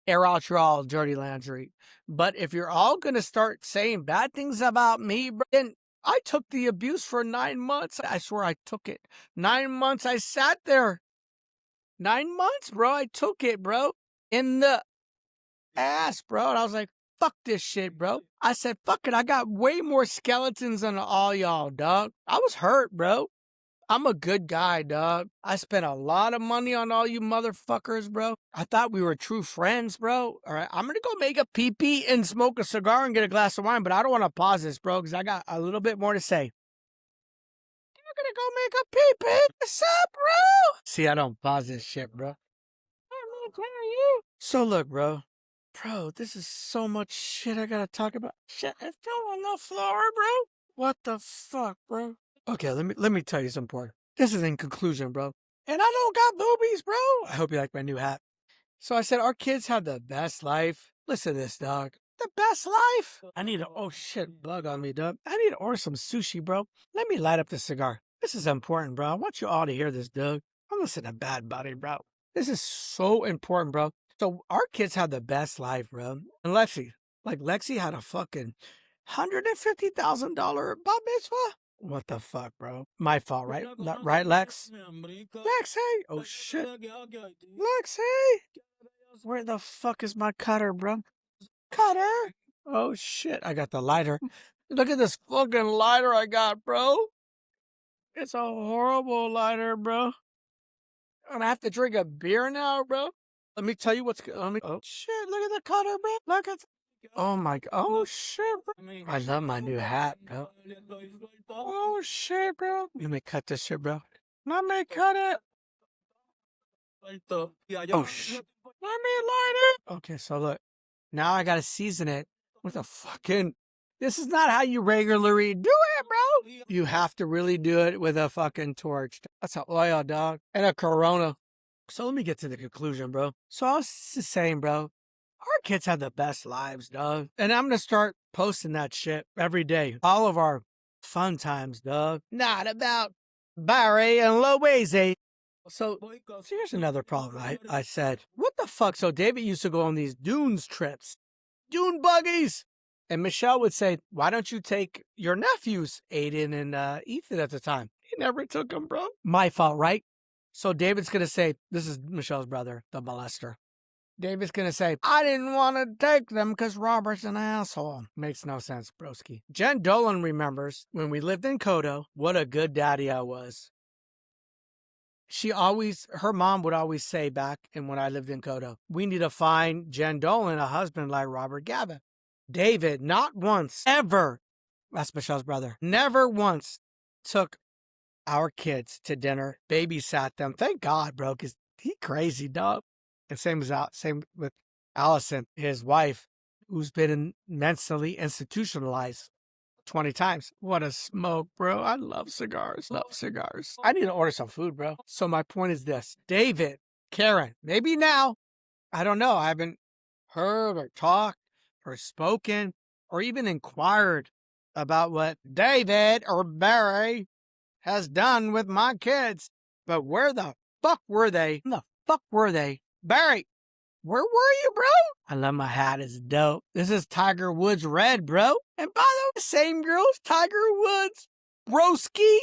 air out your all dirty laundry. But if you're all gonna start saying bad things about me, then I took the abuse for 9 months. I swear I took it. 9 months I sat there. 9 months, bro. I took it, bro. In the ass, bro. And I was like, fuck this shit, bro. I said, fuck it. I got way more skeletons than all y'all, dog. I was hurt, bro. I'm a good guy, dog. I spent a lot of money on all you motherfuckers, bro. I thought we were true friends, bro. All right, I'm gonna go make a pee-pee and smoke a cigar and get a glass of wine, but I don't want to pause this, bro, because I got a little bit more to say. I'm gonna go make a pee-pee. What's up, bro? See, I don't pause this shit, bro. I'm gonna tell you. So look, bro. Bro, this is so much shit I gotta talk about. Shit, it fell on the floor, bro. What the fuck, bro? Okay, let me tell you something important. This is in conclusion, bro. And I don't got boobies, bro. I hope you like my new hat. So I said our kids have the best life. Listen to this, dog. The best life. I need to, oh shit, bug on me, dog. I need to order some sushi, bro. Let me light up the cigar. This is important, bro. I want you all to hear this, Doug. I'm listening to Bad Buddy, bro. This is so important, bro. So our kids have the best life, bro. And Lexi had a fucking $150,000 bar mitzvah. What the fuck, bro? My fault, right? Right, Lex? Lexi! Oh, shit. Lexi! Where the fuck is my cutter, bro? Cutter? Oh, shit. I got the lighter. Look at this fucking lighter I got, bro. It's a horrible lighter, bro. And I have to drink a beer now, bro. Let me tell you what's good. Oh, shit. Look at the cutter, bro. Look at... Oh my god. Oh shit, bro. I love my new hat, bro. Oh shit, bro. Let me cut this shit, bro. Let me cut it. Oh shit. Let me light it. Okay, so look. Now I gotta season it with a fucking... This is not how you regularly do it, bro. You have to really do it with a fucking torch. That's an oil, dog. And a Corona. So let me get to the conclusion, bro. So I was just saying, bro. Our kids have the best lives, dog. And I'm going to start posting that shit every day. All of our fun times, dog. Not about Barry and Louise. So here's another problem. I said, what the fuck? So David used to go on these dunes trips. Dune buggies. And Michelle would say, why don't you take your nephews, Aiden and Ethan at the time? He never took them, bro. My fault, right? So David's going to say, this is Michelle's brother, the molester. David's going to say, I didn't want to take them because Robert's an asshole. Makes no sense, broski. Jen Dolan remembers when we lived in Kodo, what a good daddy I was. Her mom would always say back and when I lived in Kodo, we need to find Jen Dolan a husband like Robert Gavin. David, not once, ever, that's Michelle's brother, never once took our kids to dinner, babysat them. Thank God, bro, because he crazy, dog. And same with Allison, his wife, who's been mentally institutionalized 20 times. What a smoke, bro. I love cigars. I need to order some food, bro. So my point is this. David, Karen, maybe now, I don't know. I haven't heard or talked or spoken or even inquired about what David or Barry has done with my kids. But where the fuck were they? Where the fuck were they? Barry, where were you, bro? I love my hat. It's dope. This is Tiger Woods red, bro. And by the way, same girl's Tiger Woods. Broski.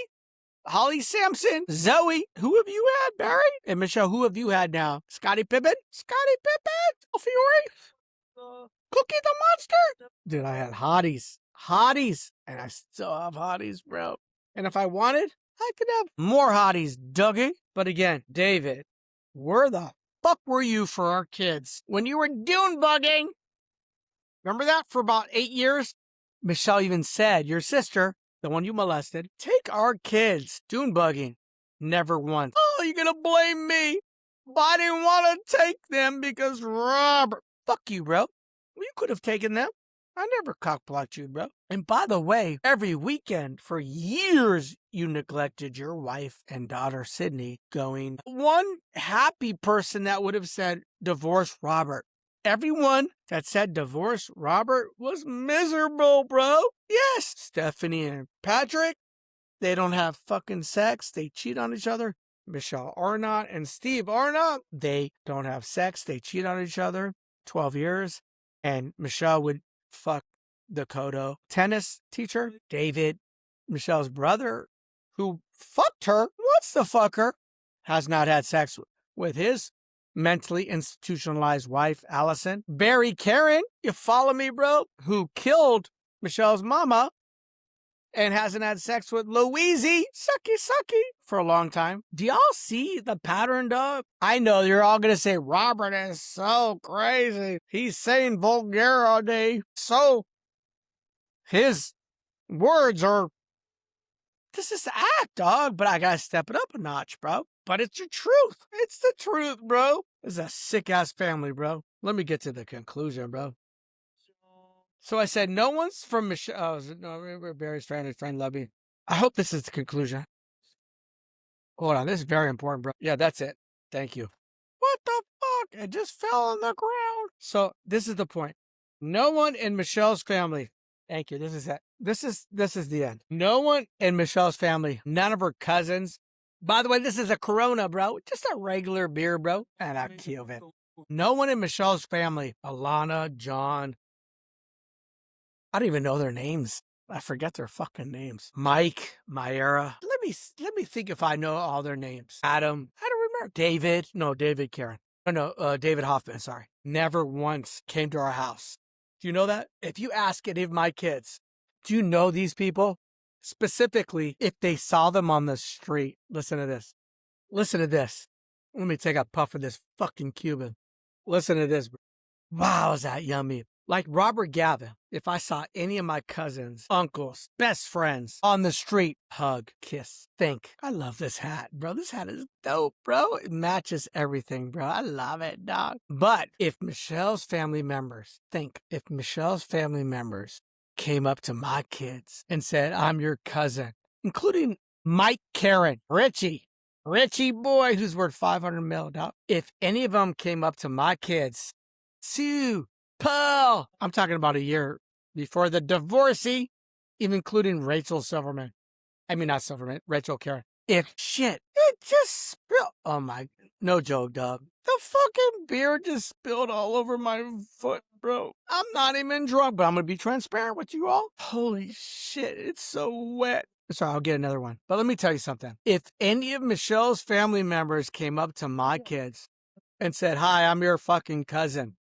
Holly Sampson, Zoe. Who have you had, Barry? And Michelle, who have you had now? Scotty Pippen? Scotty Pippen? Fiore? Cookie the Monster? Dude, I had hotties. Hotties. And I still have hotties, bro. And if I wanted, I could have more hotties, Dougie. But again, David, where the fuck were you for our kids when you were dune bugging? Remember that for about 8 years? Michelle even said, your sister, the one you molested, take our kids dune bugging. Never once. Oh, you're gonna blame me? I didn't want to take them because Robert. Fuck you, bro. You could have taken them. I never cockblocked you, bro. And by the way, every weekend for years, you neglected your wife and daughter, Sydney, going. One happy person that would have said, divorce Robert. Everyone that said divorce Robert was miserable, bro. Yes, Stephanie and Patrick, they don't have fucking sex. They cheat on each other. Michelle Arnott and Steve Arnott, they don't have sex. They cheat on each other. 12 years. And Michelle would fuck Dakota tennis teacher, David, Michelle's brother, who fucked her, wants to fuck her, has not had sex with his mentally institutionalized wife, Allison. Barry Karen, you follow me, bro, who killed Michelle's mama and hasn't had sex with Louise, sucky, for a long time. Do y'all see the pattern, dog? I know you're all going to say, Robert is so crazy. He's saying vulgar all day. So, his words are, this is the act, dog, but I got to step it up a notch, bro. But it's the truth. It's the truth, bro. This is a sick-ass family, bro. Let me get to the conclusion, bro. So I said, no one's from Michelle. Oh, no, Barry's friend, his friend Lovey. I hope this is the conclusion. Hold on, this is very important, bro. Yeah, that's it. Thank you. What the fuck? It just fell on the ground. So this is the point. No one in Michelle's family. Thank you. This is it. This is the end. No one in Michelle's family, none of her cousins. By the way, this is a Corona, bro. Just a regular beer, bro. And I killed it. No one in Michelle's family, Alana, John, I don't even know their names. I forget their fucking names. Mike, Myra. Let me think if I know all their names. Adam. I don't remember. David. No, David Karen. No, David Hoffman, sorry. Never once came to our house. Do you know that? If you ask any of my kids, do you know these people? Specifically, if they saw them on the street. Listen to this. Listen to this. Let me take a puff of this fucking Cuban. Listen to this. Wow, is that yummy. Like Robert Gavin, if I saw any of my cousins, uncles, best friends on the street, hug, kiss, think. I love this hat, bro. This hat is dope, bro. It matches everything, bro. I love it, dog. But if Michelle's family members, if Michelle's family members came up to my kids and said, I'm your cousin, including Mike Karen, Richie boy, who's worth 500 mil, dog. If any of them came up to my kids, Sue, Paul, I'm talking about a year before the divorcee, even including Rachel Silverman. I mean, not Silverman, Rachel Karen. If shit, it just spilled. Oh my, no joke, dog. The fucking beer just spilled all over my foot, bro. I'm not even drunk, but I'm going to be transparent with you all. Holy shit, it's so wet. Sorry, I'll get another one. But let me tell you something. If any of Michelle's family members came up to my kids and said, hi, I'm your fucking cousin.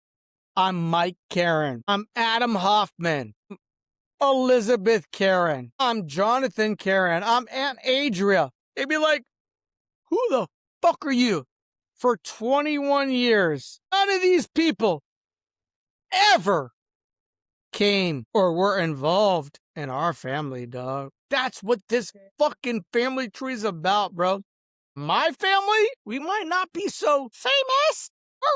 I'm Mike Karen. I'm Adam Hoffman. Elizabeth Karen. I'm Jonathan Karen. I'm Aunt Adria. They'd be like, who the fuck are you? For 21 years, none of these people ever came or were involved in our family, dog. That's what this fucking family tree is about, bro. My family, we might not be so famous or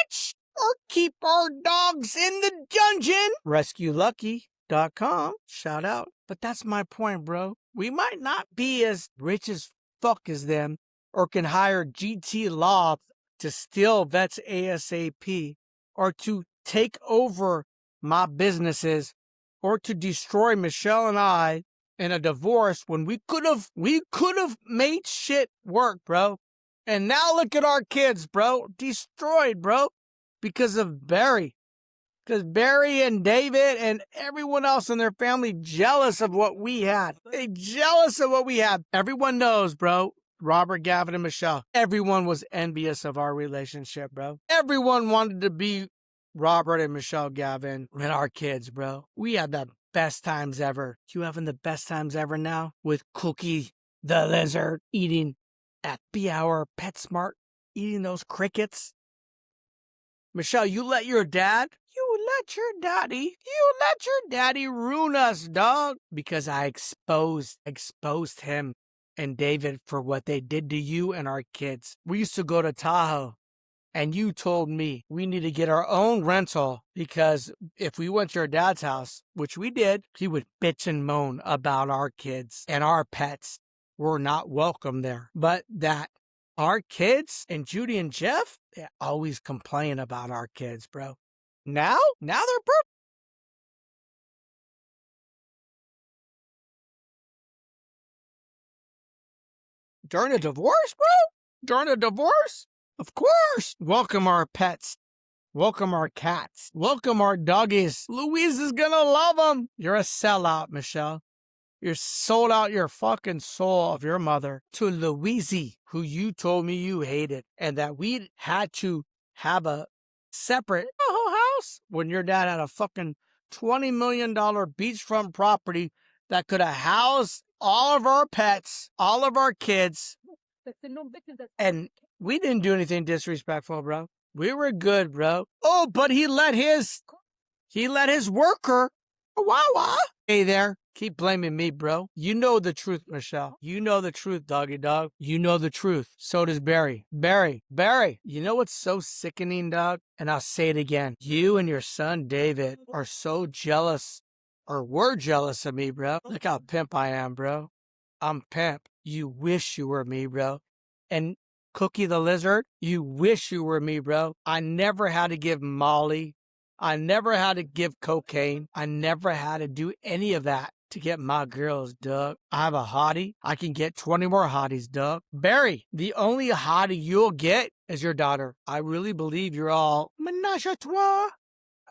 rich, or keep our dogs in the dungeon. RescueLucky.com. Shout out. But that's my point, bro. We might not be as rich as fuck as them or can hire GT Law to steal vets ASAP or to take over my businesses or to destroy Michelle and I in a divorce when we could have made shit work, bro. And now look at our kids, bro. Destroyed, bro. Because of Barry. Because Barry and David and everyone else in their family jealous of what we had. They jealous of what we had. Everyone knows, bro. Robert, Gavin, and Michelle. Everyone was envious of our relationship, bro. Everyone wanted to be Robert and Michelle Gavin and our kids, bro. We had the best times ever. You having the best times ever now? With Cookie the lizard eating happy hour PetSmart, eating those crickets. Michelle, you let your daddy ruin us, dog. Because I exposed him and David for what they did to you and our kids. We used to go to Tahoe, and you told me we need to get our own rental because if we went to your dad's house, which we did, he would bitch and moan about our kids and our pets were not welcome there. But that our kids and Judy and Jeff, they always complain about our kids, bro. Now they're perfect. During a divorce, bro? During a divorce? Of course. Welcome our pets. Welcome our cats. Welcome our doggies. Louise is gonna love them. You're a sellout, Michelle. You sold out your fucking soul of your mother to Louise, who you told me you hated, and that we had to have a separate house when your dad had a fucking $20 million beachfront property that could have housed all of our pets, all of our kids. And we didn't do anything disrespectful, bro. We were good, bro. Oh, but he let his worker, Wawa, hey there. Keep blaming me, bro. You know the truth, Michelle. You know the truth, doggy dog. You know the truth. So does Barry. Barry. You know what's so sickening, dog? And I'll say it again. You and your son, David, are so jealous, or were jealous of me, bro. Look how pimp I am, bro. I'm pimp. You wish you were me, bro. And Cookie the lizard, you wish you were me, bro. I never had to give Molly. I never had to give cocaine. I never had to do any of that to get my girls, Doug. I have a hottie. I can get 20 more hotties, Doug. Barry, the only hottie you'll get is your daughter. I really believe you're all menage a trois.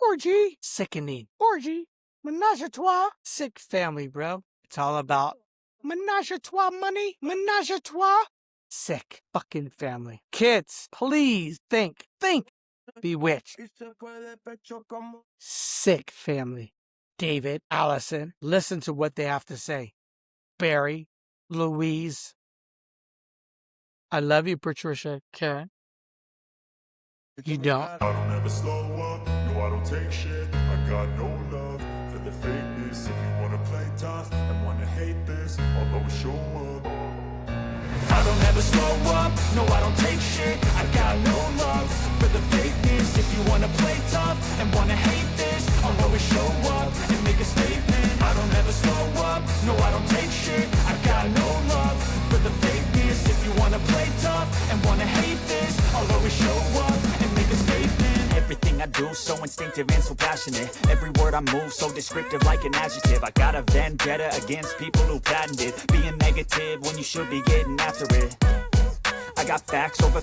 Orgy. Sickening. Orgy. Menage a trois. Sick family, bro. It's all about menage a trois money. Menage a trois. Sick fucking family. Kids, please think. Bewitched. Sick family. David, Allison, listen to what they have to say. Barry, Louise. I love you, Patricia. Karen. You don't. I don't ever slow up. No, I don't take shit. I got no love for the fakeness. If you wanna play tough and wanna hate this, I'll always show up. I don't ever slow up. No, I don't take shit. I got no love for the fakeness. If you wanna play tough and wanna hate this, I'll always show up and make a statement. I don't ever slow up. No, I don't take shit. I got no love for the fakeness. If you wanna play tough and wanna hate this, I'll always show up and make a statement. Everything I do so instinctive and so passionate. Every word I move so descriptive like an adjective. I got a vendetta against people who patented being negative when you should be getting after it. I got facts over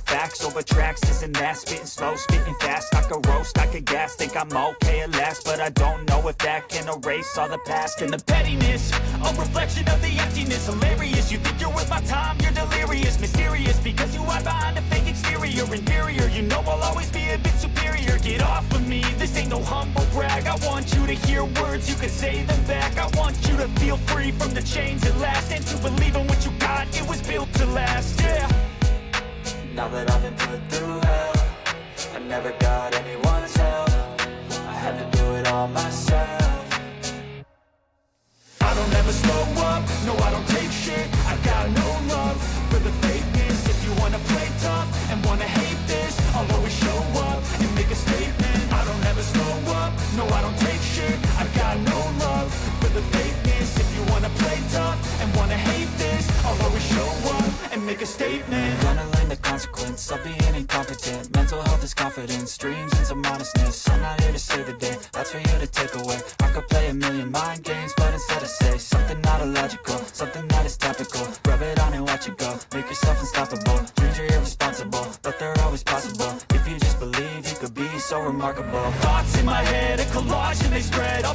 tracks, this and that. Spitting slow, spitting fast. I could roast, I could gas. Think I'm okay at last, but I don't know if that can erase all the past. And the pettiness, a reflection of the emptiness. Hilarious, you think you're worth my time, you're delirious. Mysterious, because you hide behind a fake exterior. Inferior, you know I'll always be a bit superior. Get off of me, this ain't no humble brag. I want you to hear words, you can say them back. I want you to feel free from the chains at last, and to believe in what you got, it was built to last, yeah. Now that I've been put through hell, I never got anyone's help. I had to do it all myself. I don't ever slow up, no I don't take shit. I got no love for the fakeness. If you wanna play tough and wanna hate this, I'll always show up and make a statement. I don't ever slow up, no I don't take shit. I got no love for the fakeness. If you wanna play tough and wanna hate this, I'll always show up and make a statement. Gonna learn the consequence of being incompetent. Mental health is confidence, dreams and some honestness. I'm not here to save the day, that's for you to take away. I could play a million mind games, but instead I say something not illogical, something that is topical. Rub it on and watch it go, make yourself unstoppable. Dreams are irresponsible, but they're always possible. If you just believe, you could be so remarkable. Thoughts in my head,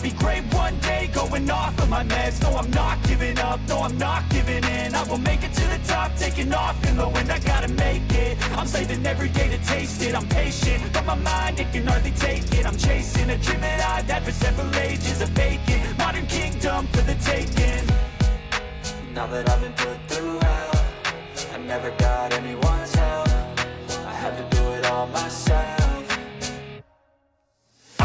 I'll be great one day, going off of my meds. No, I'm not giving up, no, I'm not giving in. I will make it to the top, taking off in the wind. I gotta make it, I'm saving every day to taste it. I'm patient, but my mind, it can hardly take it. I'm chasing a dream that I've had for several ages. A vacant, modern kingdom for the taking. Now that I've been put through hell, I never got anyone's help. I had to do it all myself.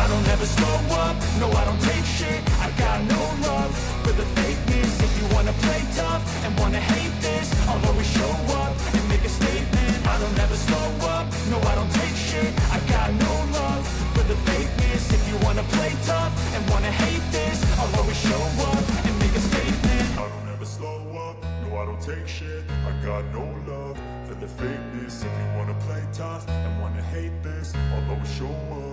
I don't ever slow up, no I don't take shit. I got no love for the fakeness. If you wanna play tough and wanna hate this, I'll always show up and make a statement. I don't ever slow up, no I don't take shit. I got no love for the fakeness. If you wanna play tough and wanna hate this, I'll always show up and make a statement. I don't ever slow up, no I don't take shit. I got no love for the fakeness. If you wanna play tough and wanna hate this, I'll always show up